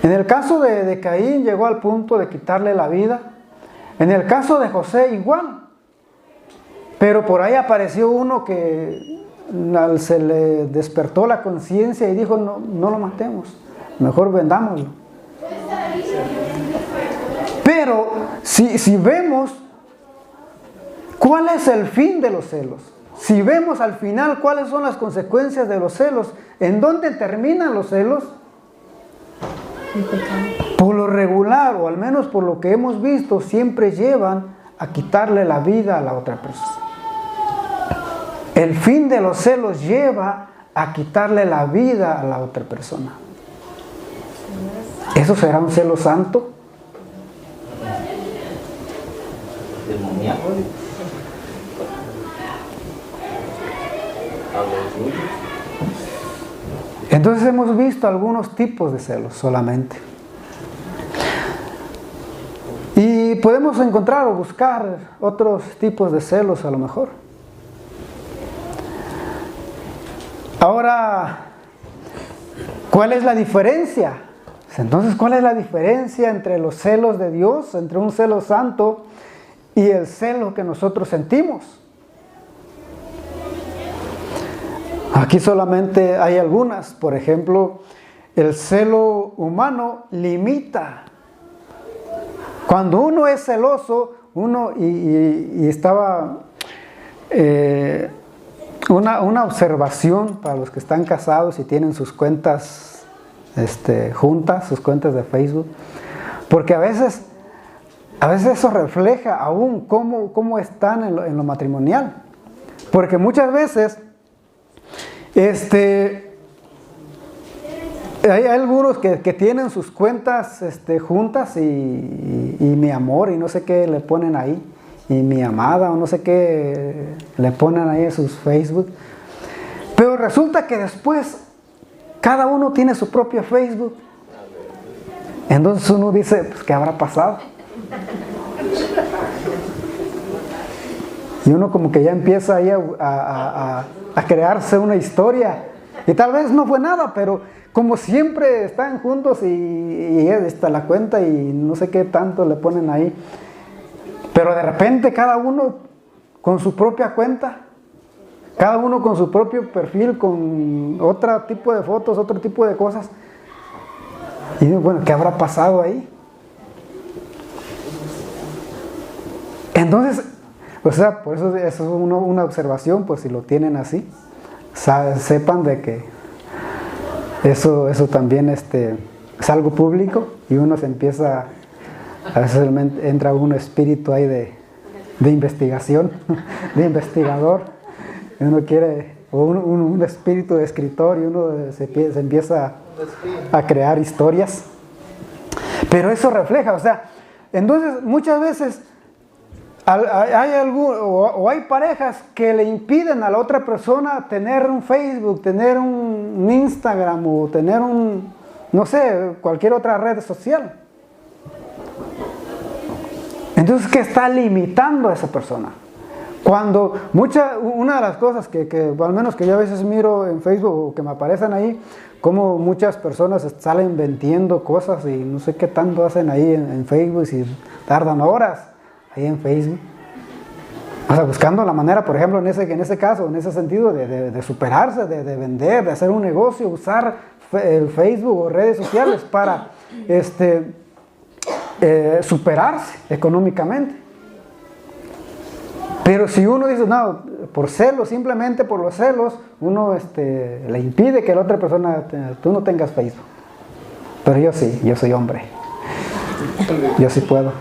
En el caso de Caín llegó al punto de quitarle la vida. En el caso de José igual. Pero por ahí apareció uno que se le despertó la conciencia y dijo, no lo matemos, mejor vendámoslo. Pero si vemos cuál es el fin de los celos, si vemos al final cuáles son las consecuencias de los celos, ¿en dónde terminan los celos? Por lo regular, o al menos por lo que hemos visto, siempre llevan a quitarle la vida a la otra persona. El fin de los celos lleva a quitarle la vida a la otra persona. ¿Eso será un celo santo? Entonces hemos visto algunos tipos de celos solamente. Y podemos encontrar o buscar otros tipos de celos a lo mejor. Ahora, ¿cuál es la diferencia? Entonces, ¿cuál es la diferencia entre los celos de Dios, entre un celo santo y el celo que nosotros sentimos? Aquí solamente hay algunas. Por ejemplo, el celo humano limita. Cuando uno es celoso, estaba una observación para los que están casados y tienen sus cuentas juntas, sus cuentas de Facebook, porque a veces eso refleja aún cómo están en lo matrimonial, porque muchas veces hay algunos que tienen sus cuentas juntas y mi amor y no sé qué le ponen ahí, y mi amada o no sé qué le ponen ahí en sus Facebook, pero resulta que después cada uno tiene su propio Facebook. Entonces uno dice, pues, ¿qué habrá pasado? Y uno como que ya empieza ahí a crearse una historia, y tal vez no fue nada, pero como siempre están juntos y está la cuenta y no sé qué tanto le ponen ahí, pero de repente cada uno con su propia cuenta, cada uno con su propio perfil, con otro tipo de fotos, otro tipo de cosas, y bueno, ¿qué habrá pasado ahí? Entonces, o sea, por eso es una observación, pues si lo tienen así, sepan de que eso también es algo público, y uno se empieza, a veces entra un espíritu ahí de investigación, de investigador, y uno quiere, o un espíritu de escritor, y uno se empieza a crear historias, pero eso refleja, o sea, entonces muchas veces hay parejas que le impiden a la otra persona tener un Facebook, tener un Instagram o tener no sé, cualquier otra red social. Entonces, ¿qué está limitando a esa persona? Cuando una de las cosas que al menos que yo a veces miro en Facebook o que me aparecen ahí, como muchas personas salen vendiendo cosas y no sé qué tanto hacen ahí en Facebook y tardan horas ahí en Facebook, o sea, buscando la manera, por ejemplo, en ese caso, en ese sentido, de superarse, de vender, de hacer un negocio, usar el Facebook o redes sociales para superarse económicamente. Pero si uno dice, no, por celos, simplemente por los celos, uno le impide que la otra persona, tú no tengas Facebook. Pero yo sí, yo soy hombre, yo sí puedo.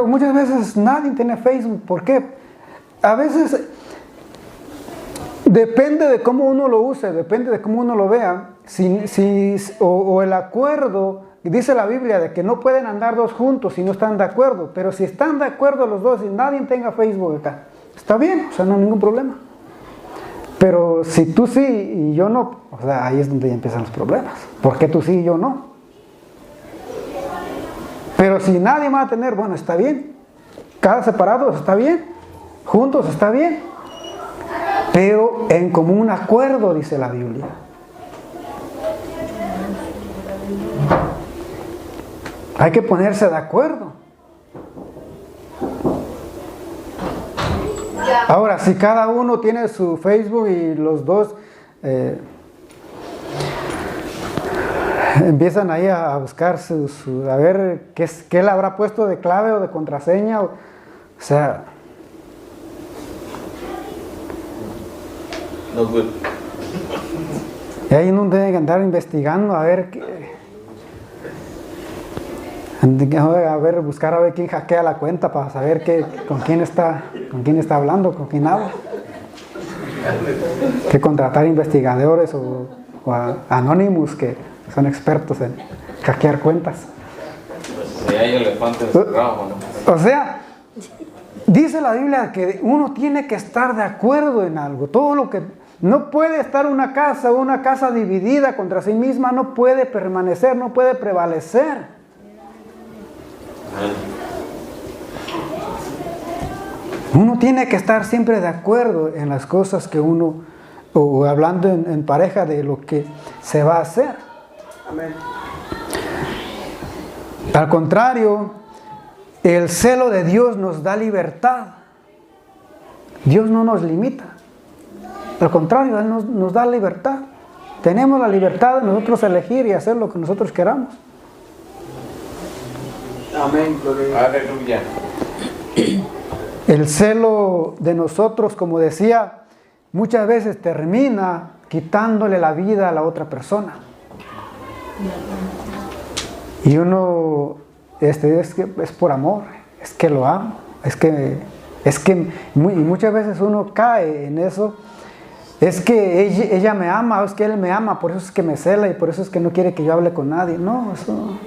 Muchas veces nadie tiene Facebook. ¿Por qué? A veces depende de cómo uno lo use, depende de cómo uno lo vea. O el acuerdo, dice la Biblia, de que no pueden andar dos juntos si no están de acuerdo. Pero si están de acuerdo los dos y nadie tenga Facebook acá, está bien, o sea, no hay ningún problema. Pero si tú sí y yo no, o sea, ahí es donde ya empiezan los problemas. ¿Por qué tú sí y yo no? Pero si nadie va a tener, bueno, está bien. Cada separado está bien. Juntos está bien. Pero en común acuerdo, dice la Biblia. Hay que ponerse de acuerdo. Ahora, si cada uno tiene su Facebook y los dos empiezan ahí a buscar a ver qué le habrá puesto de clave o de contraseña, o sea, No good. y ahí uno debe andar investigando a ver buscar a ver quién hackea la cuenta para saber con quién está hablando, con quién habla. Que contratar investigadores o anónimos que son expertos en hackear cuentas. Si hay elefantes encerrados, ¿no? O sea, dice la Biblia que uno tiene que estar de acuerdo en algo. Todo lo que no puede estar una casa dividida contra sí misma, no puede permanecer, no puede prevalecer. Uno tiene que estar siempre de acuerdo en las cosas que uno, o hablando en pareja de lo que se va a hacer. Amén. Al contrario, el celo de Dios nos da libertad. Dios no nos limita. Al contrario, Él nos da libertad. Tenemos la libertad de nosotros elegir y hacer lo que nosotros queramos. Amén. Aleluya. El celo de nosotros, como decía, muchas veces termina quitándole la vida a la otra persona. Y uno, es que es por amor, es que lo amo, y muchas veces uno cae en eso. Es que ella me ama, o es que él me ama, por eso es que me cela y por eso es que no quiere que yo hable con nadie. No, eso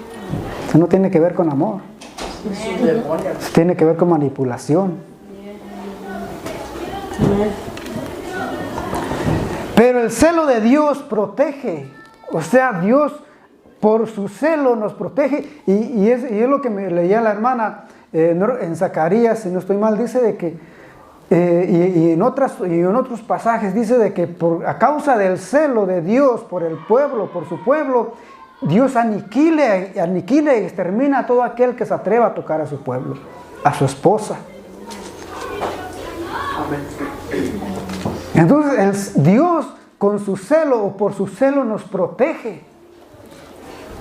no tiene que ver con amor. Eso tiene que ver con manipulación. Pero el celo de Dios protege. O sea, Dios por su celo nos protege. Y es lo que me leía la hermana en Zacarías, si no estoy mal, dice de que y en otros pasajes dice de que a causa del celo de Dios por el pueblo, por su pueblo, Dios aniquila y extermina a todo aquel que se atreva a tocar a su pueblo, a su esposa. Entonces Dios con su celo o por su celo nos protege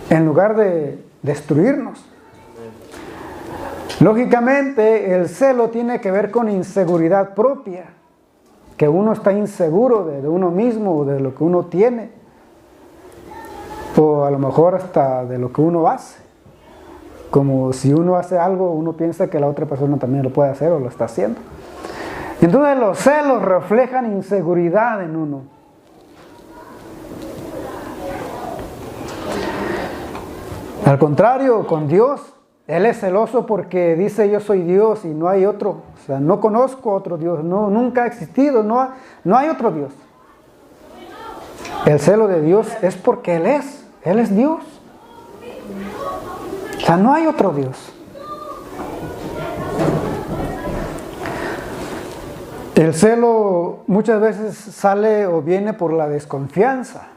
en lugar de destruirnos. Lógicamente, el celo tiene que ver con inseguridad propia, que uno está inseguro de uno mismo o de lo que uno tiene, o a lo mejor hasta de lo que uno hace. Como si uno hace algo, uno piensa que la otra persona también lo puede hacer o lo está haciendo. Entonces los celos reflejan inseguridad en uno. Al contrario, con Dios, Él es celoso porque dice yo soy Dios y no hay otro. O sea, no conozco otro Dios, nunca ha existido, no hay otro Dios. El celo de Dios es porque Él es Dios. O sea, no hay otro Dios. El celo muchas veces sale o viene por la desconfianza.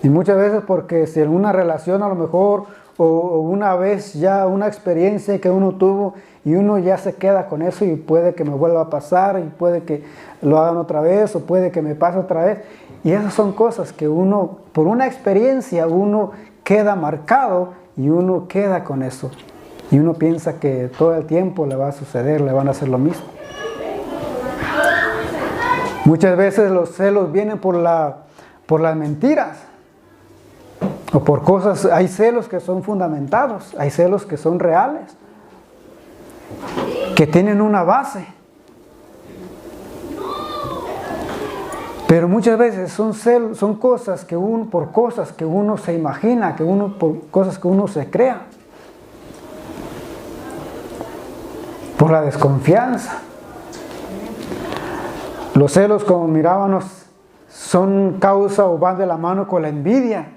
Y muchas veces porque si en una relación a lo mejor o una vez ya una experiencia que uno tuvo y uno ya se queda con eso y puede que me vuelva a pasar y puede que lo hagan otra vez o puede que me pase otra vez. Y esas son cosas que uno, por una experiencia, uno queda marcado y uno queda con eso. Y uno piensa que todo el tiempo le va a suceder, le van a hacer lo mismo. Muchas veces los celos vienen por las mentiras. O por cosas, hay celos que son fundamentados, hay celos que son reales, que tienen una base. Pero muchas veces son celos, son cosas que por cosas que uno se imagina, por cosas que uno se crea. Por la desconfianza. Los celos, como mirábamos, son causa o van de la mano con la envidia.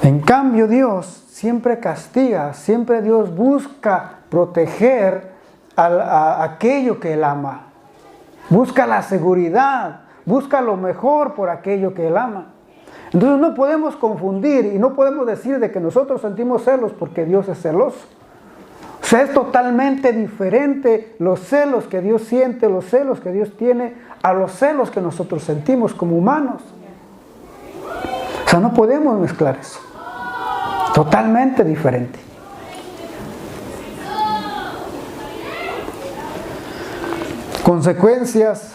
En cambio, Dios siempre castiga, siempre Dios busca proteger a aquello que Él ama. Busca la seguridad, busca lo mejor por aquello que Él ama. Entonces no podemos confundir y no podemos decir de que nosotros sentimos celos porque Dios es celoso. O sea, es totalmente diferente los celos que Dios siente, los celos que Dios tiene, a los celos que nosotros sentimos como humanos. O sea, no podemos mezclar eso. Totalmente diferente. Consecuencias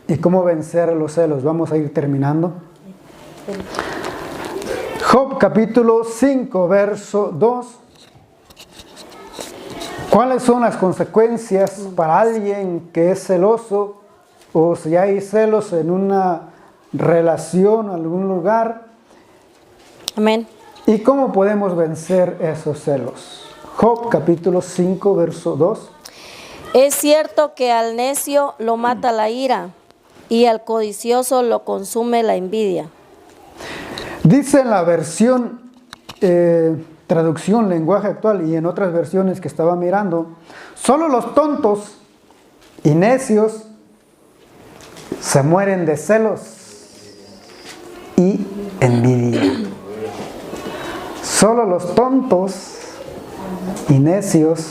y cómo vencer los celos. Vamos a ir terminando. Job capítulo 5, verso 2. ¿Cuáles son las consecuencias para alguien que es celoso o si hay celos en una relación, en algún lugar? Amén. ¿Y cómo podemos vencer esos celos? Job capítulo 5, verso 2. Es cierto que al necio lo mata la ira y al codicioso lo consume la envidia. Dice en la versión traducción lenguaje actual y en otras versiones que estaba mirando, solo los tontos y necios se mueren de celos y envidia. Solo los tontos y necios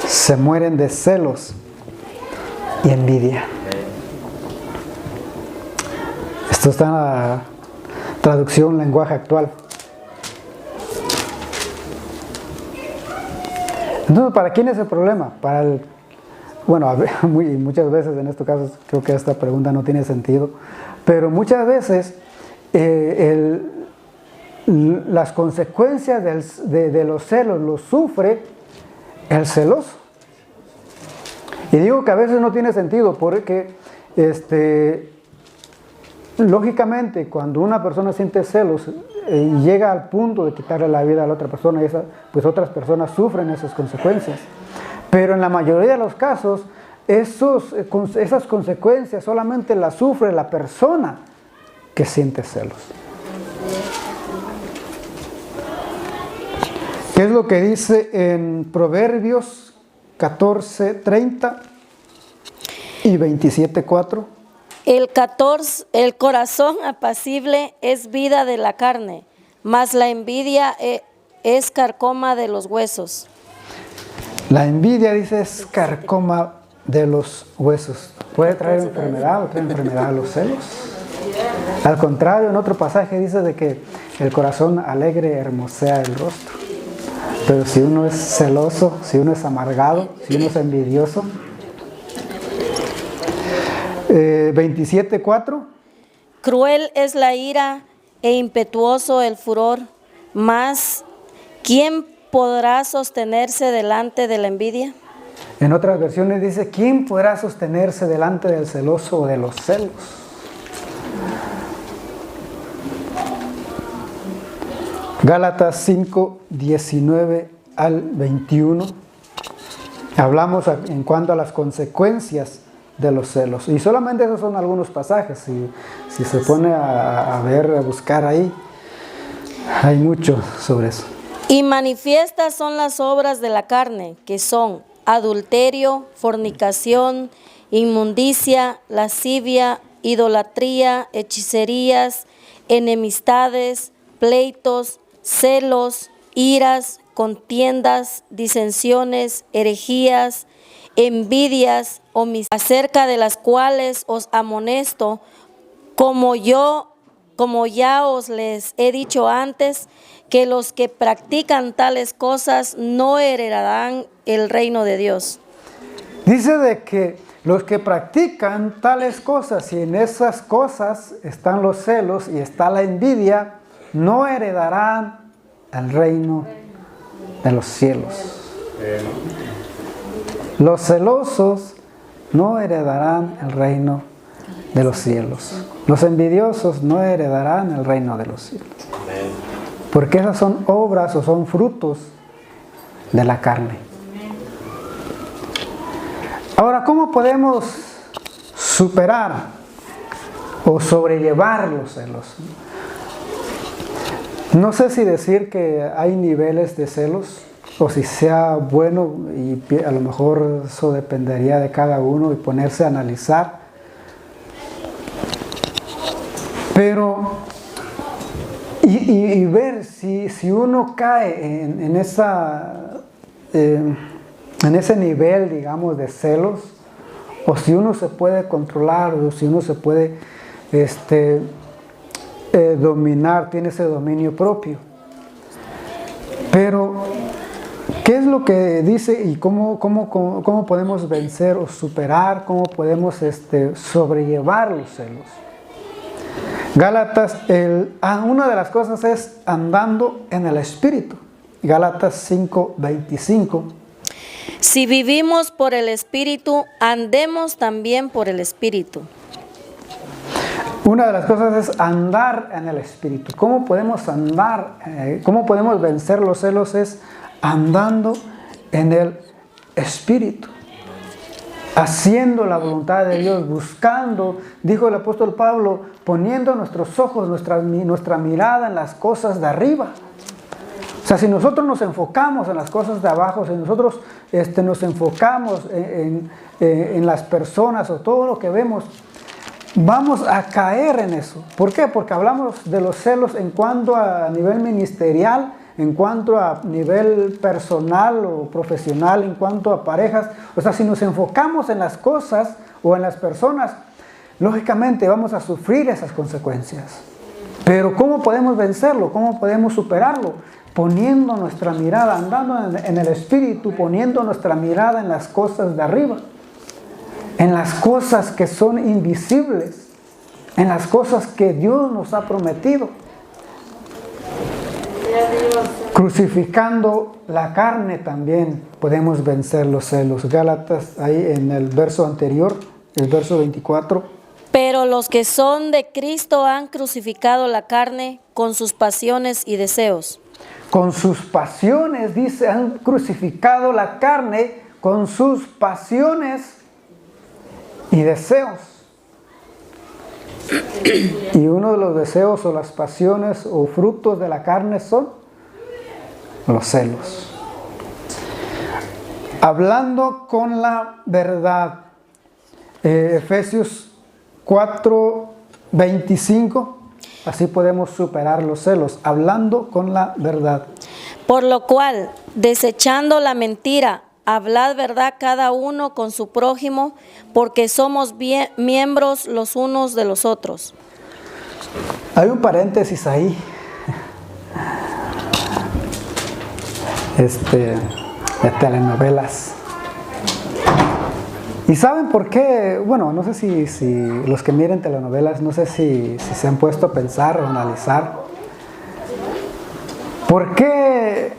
se mueren de celos y envidia. Esto está en la traducción lenguaje actual. Entonces, ¿para quién es el problema? Para el, bueno, muchas veces en estos casos creo que esta pregunta no tiene sentido, pero muchas veces las consecuencias de los celos los sufre el celoso. Y digo que a veces no tiene sentido porque lógicamente cuando una persona siente celos y llega al punto de quitarle la vida a la otra persona, pues otras personas sufren esas consecuencias. Pero en la mayoría de los casos esas consecuencias solamente las sufre la persona que siente celos. ¿Qué es lo que dice en Proverbios 14:30 y 27:4? El corazón apacible es vida de la carne, mas la envidia es carcoma de los huesos. La envidia, dice, es carcoma de los huesos. ¿Puede traer enfermedad o trae enfermedad a los celos? Al contrario, en otro pasaje dice de que el corazón alegre hermosea el rostro. Pero si uno es celoso, si uno es amargado, si uno es envidioso. 27:4. Cruel es la ira e impetuoso el furor, mas ¿quién podrá sostenerse delante de la envidia? En otras versiones dice, ¿quién podrá sostenerse delante del celoso o de los celos? Gálatas 5:19 al 21. Hablamos en cuanto a las consecuencias de los celos. Y solamente esos son algunos pasajes. Si se pone a ver, a buscar ahí, hay mucho sobre eso. Y manifiestas son las obras de la carne, que son adulterio, fornicación, inmundicia, lascivia, idolatría, hechicerías, enemistades, pleitos, celos, iras, contiendas, disensiones, herejías, envidias, acerca de las cuales os amonesto, como ya os les he dicho antes, que los que practican tales cosas no heredarán el reino de Dios. Dice de que los que practican tales cosas, y en esas cosas están los celos y está la envidia, no heredarán el reino de los cielos. Los celosos no heredarán el reino de los cielos. Los envidiosos no heredarán el reino de los cielos. Porque esas son obras o son frutos de la carne. Ahora, ¿cómo podemos superar o sobrellevar los celos? No sé si decir que hay niveles de celos o si sea bueno, y a lo mejor eso dependería de cada uno y ponerse a analizar. Pero y ver si uno cae en ese nivel, digamos, de celos, o si uno se puede controlar, o si uno se puede dominar, tiene ese dominio propio. Pero ¿qué es lo que dice y cómo podemos vencer o superar, cómo podemos sobrellevar los celos? Gálatas, una de las cosas es andando en el Espíritu. Gálatas 5:25. Si vivimos por el Espíritu, andemos también por el Espíritu. Una de las cosas es andar en el Espíritu. ¿Cómo podemos andar? ¿Cómo podemos vencer los celos? Es andando en el Espíritu, haciendo la voluntad de Dios, buscando, dijo el apóstol Pablo, poniendo nuestros ojos, nuestra mirada en las cosas de arriba. sea, si nosotros nos enfocamos en las cosas de abajo, si nosotros nos enfocamos en las personas o todo lo que vemos, vamos a caer en eso. ¿Por qué? Porque hablamos de los celos en cuanto a nivel ministerial, en cuanto a nivel personal o profesional, en cuanto a parejas. O sea, si nos enfocamos en las cosas o en las personas, lógicamente vamos a sufrir esas consecuencias. Pero ¿cómo podemos vencerlo? ¿Cómo podemos superarlo? Poniendo nuestra mirada, andando en el Espíritu, poniendo nuestra mirada en las cosas de arriba, en las cosas que son invisibles, en las cosas que Dios nos ha prometido. Crucificando la carne también podemos vencer los celos. Gálatas, ahí en el verso anterior, el verso 24. Pero los que son de Cristo han crucificado la carne con sus pasiones y deseos. Con sus pasiones, dice, han crucificado la carne con sus pasiones y deseos. Y uno de los deseos o las pasiones o frutos de la carne son los celos. Hablando con la verdad, Efesios 4:25, así podemos superar los celos, hablando con la verdad. Por lo cual, desechando la mentira, hablad verdad cada uno con su prójimo, porque somos miembros los unos de los otros. Hay un paréntesis ahí. De telenovelas. ¿Y saben por qué? Bueno, no sé si los que miren telenovelas, no sé si se han puesto a pensar o analizar. ¿Por qué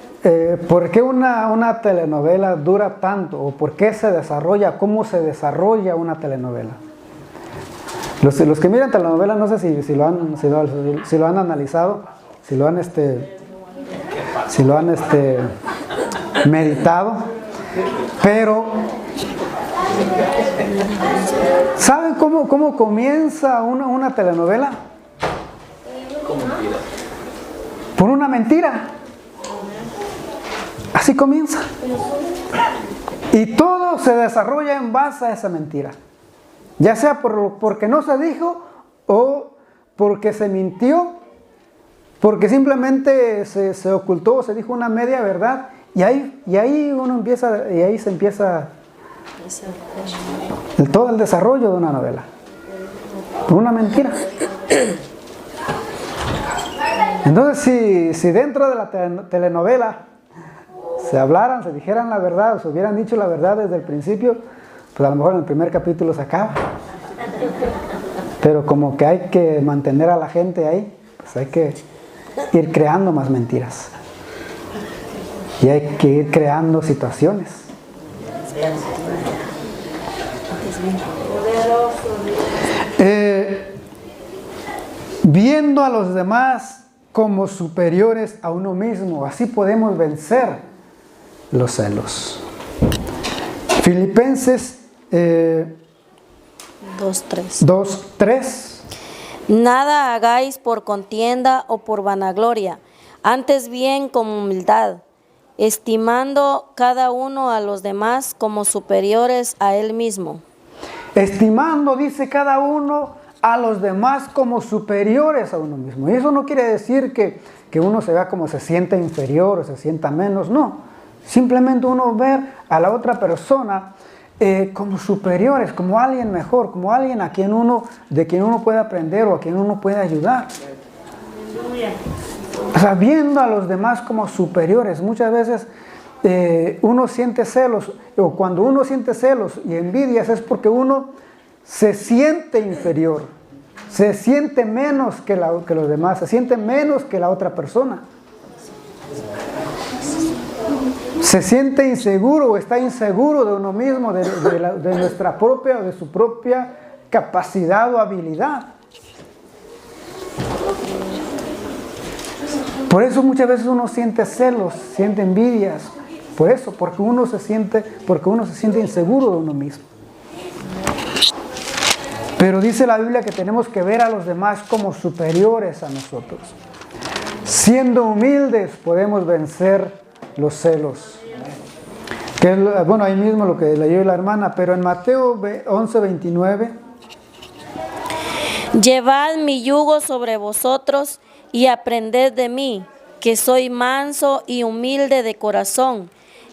una telenovela dura tanto? ¿O por qué se desarrolla? ¿Cómo se desarrolla una telenovela? Los que miran telenovelas, no sé si lo han analizado, si lo han meditado, pero ¿saben cómo comienza una telenovela? Por una mentira. Así comienza. Y todo se desarrolla en base a esa mentira. Ya sea porque no se dijo o porque se mintió, porque simplemente se ocultó, se dijo una media verdad, y ahí se empieza todo el desarrollo de una novela. Por una mentira. Entonces, si dentro de la telenovela se dijeran la verdad, o se hubieran dicho la verdad desde el principio, pues a lo mejor en el primer capítulo se acaba. Pero como que hay que mantener a la gente ahí, pues hay que ir creando más mentiras. Y hay que ir creando situaciones. Viendo a los demás como superiores a uno mismo, así podemos vencer los celos. Filipenses 2:3. Nada hagáis por contienda o por vanagloria, antes bien con humildad, estimando cada uno a los demás como superiores a él mismo. Estimando, dice, cada uno a los demás como superiores a uno mismo. Y eso no quiere decir que uno se vea como se sienta inferior o se sienta menos, no. Simplemente uno ver a la otra persona como superiores, como alguien mejor, como alguien de quien uno puede aprender o a quien uno puede ayudar. O sea, viendo a los demás como superiores. Muchas veces uno siente celos, o cuando uno siente celos y envidias es porque uno se siente inferior, se siente menos que los demás, se siente menos que la otra persona. Se siente inseguro o está inseguro de uno mismo, de nuestra propia o de su propia capacidad o habilidad. Por eso muchas veces uno siente celos, siente envidias, por eso, porque uno se siente inseguro de uno mismo. Pero dice la Biblia que tenemos que ver a los demás como superiores a nosotros. siendo humildes podemos vencer los celos. Que es, bueno, ahí mismo lo que leyó la hermana, pero en Mateo 11:29. Llevad mi yugo sobre vosotros y aprended de mí, que soy manso y humilde de corazón,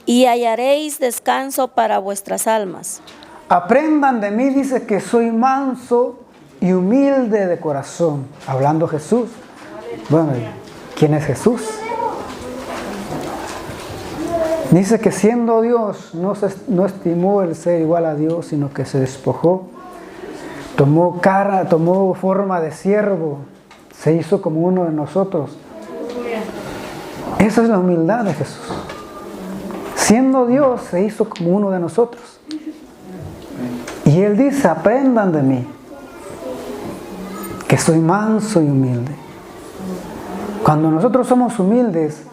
y hallaréis descanso para vuestras almas. Aprendan de mí, dice que soy manso y humilde de corazón. Hablando Jesús. Bueno, ¿quién es Jesús? Dice que siendo Dios no estimó el ser igual a Dios, sino que se despojó. Tomó forma de siervo, se hizo como uno de nosotros. Esa es la humildad de Jesús. Siendo Dios, se hizo como uno de nosotros. Y Él dice, aprendan de mí, que soy manso y humilde. Cuando nosotros somos humildes,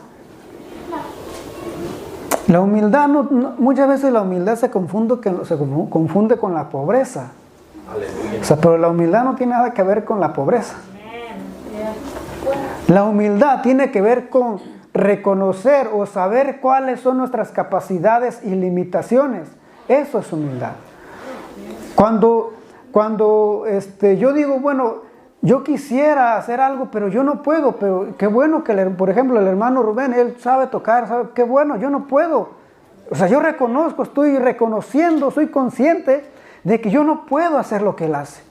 la humildad, muchas veces la humildad se confunde con la pobreza. O sea, pero la humildad no tiene nada que ver con la pobreza. La humildad tiene que ver con reconocer o saber cuáles son nuestras capacidades y limitaciones. Eso es humildad. Cuando yo digo, bueno, yo quisiera hacer algo, pero yo no puedo, pero qué bueno que, por ejemplo, el hermano Rubén, él sabe tocar, qué bueno, yo no puedo. O sea, yo reconozco, estoy reconociendo, soy consciente de que yo no puedo hacer lo que él hace.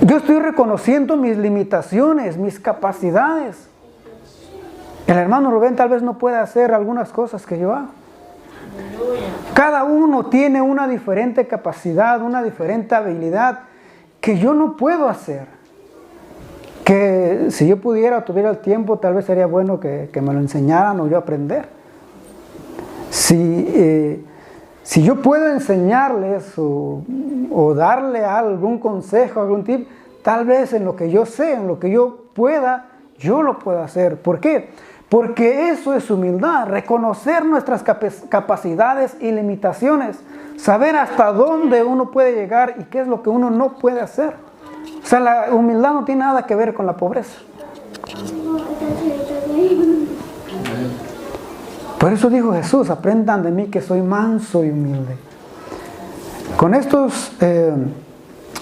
Yo estoy reconociendo mis limitaciones, mis capacidades. El hermano Rubén tal vez no pueda hacer algunas cosas que yo hago. Cada uno tiene una diferente capacidad, una diferente habilidad que yo no puedo hacer. Que si yo pudiera o tuviera el tiempo, tal vez sería bueno que me lo enseñaran o yo aprender. Si yo puedo enseñarles o darle algún consejo, algún tip, tal vez en lo que yo sé, en lo que yo pueda, yo lo puedo hacer. ¿Por qué? Porque eso es humildad, reconocer nuestras capacidades y limitaciones, saber hasta dónde uno puede llegar y qué es lo que uno no puede hacer. O sea, la humildad no tiene nada que ver con la pobreza. Por eso dijo Jesús, aprendan de mí que soy manso y humilde. Con estos,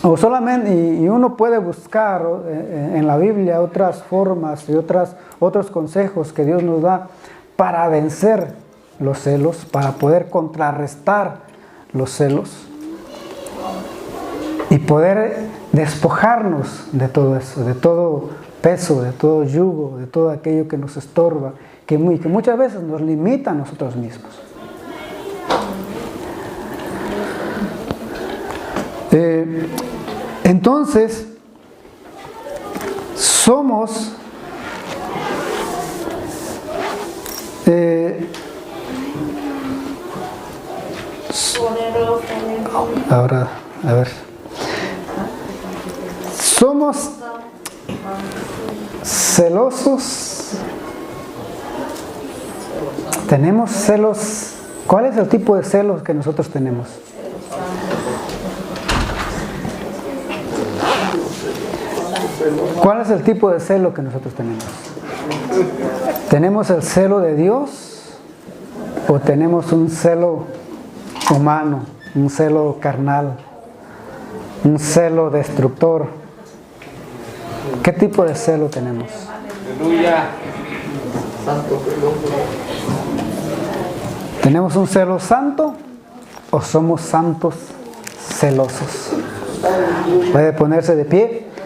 o solamente, y uno puede buscar en la Biblia otras formas y otros consejos que Dios nos da para vencer los celos, para poder contrarrestar los celos y poder despojarnos de todo eso, de todo peso, de todo yugo, de todo aquello que nos estorba, que muchas veces nos limita a nosotros mismos. Entonces, somos ahora, a ver, somos celosos. Tenemos celos. ¿Cuál es el tipo de celos que nosotros tenemos? ¿Cuál es el tipo de celo que nosotros tenemos? ¿Tenemos el celo de Dios o tenemos un celo humano, un celo carnal, un celo destructor? ¿Qué tipo de celo tenemos? Aleluya. ¿Tenemos un celo santo o somos santos celosos? Puede ponerse de pie.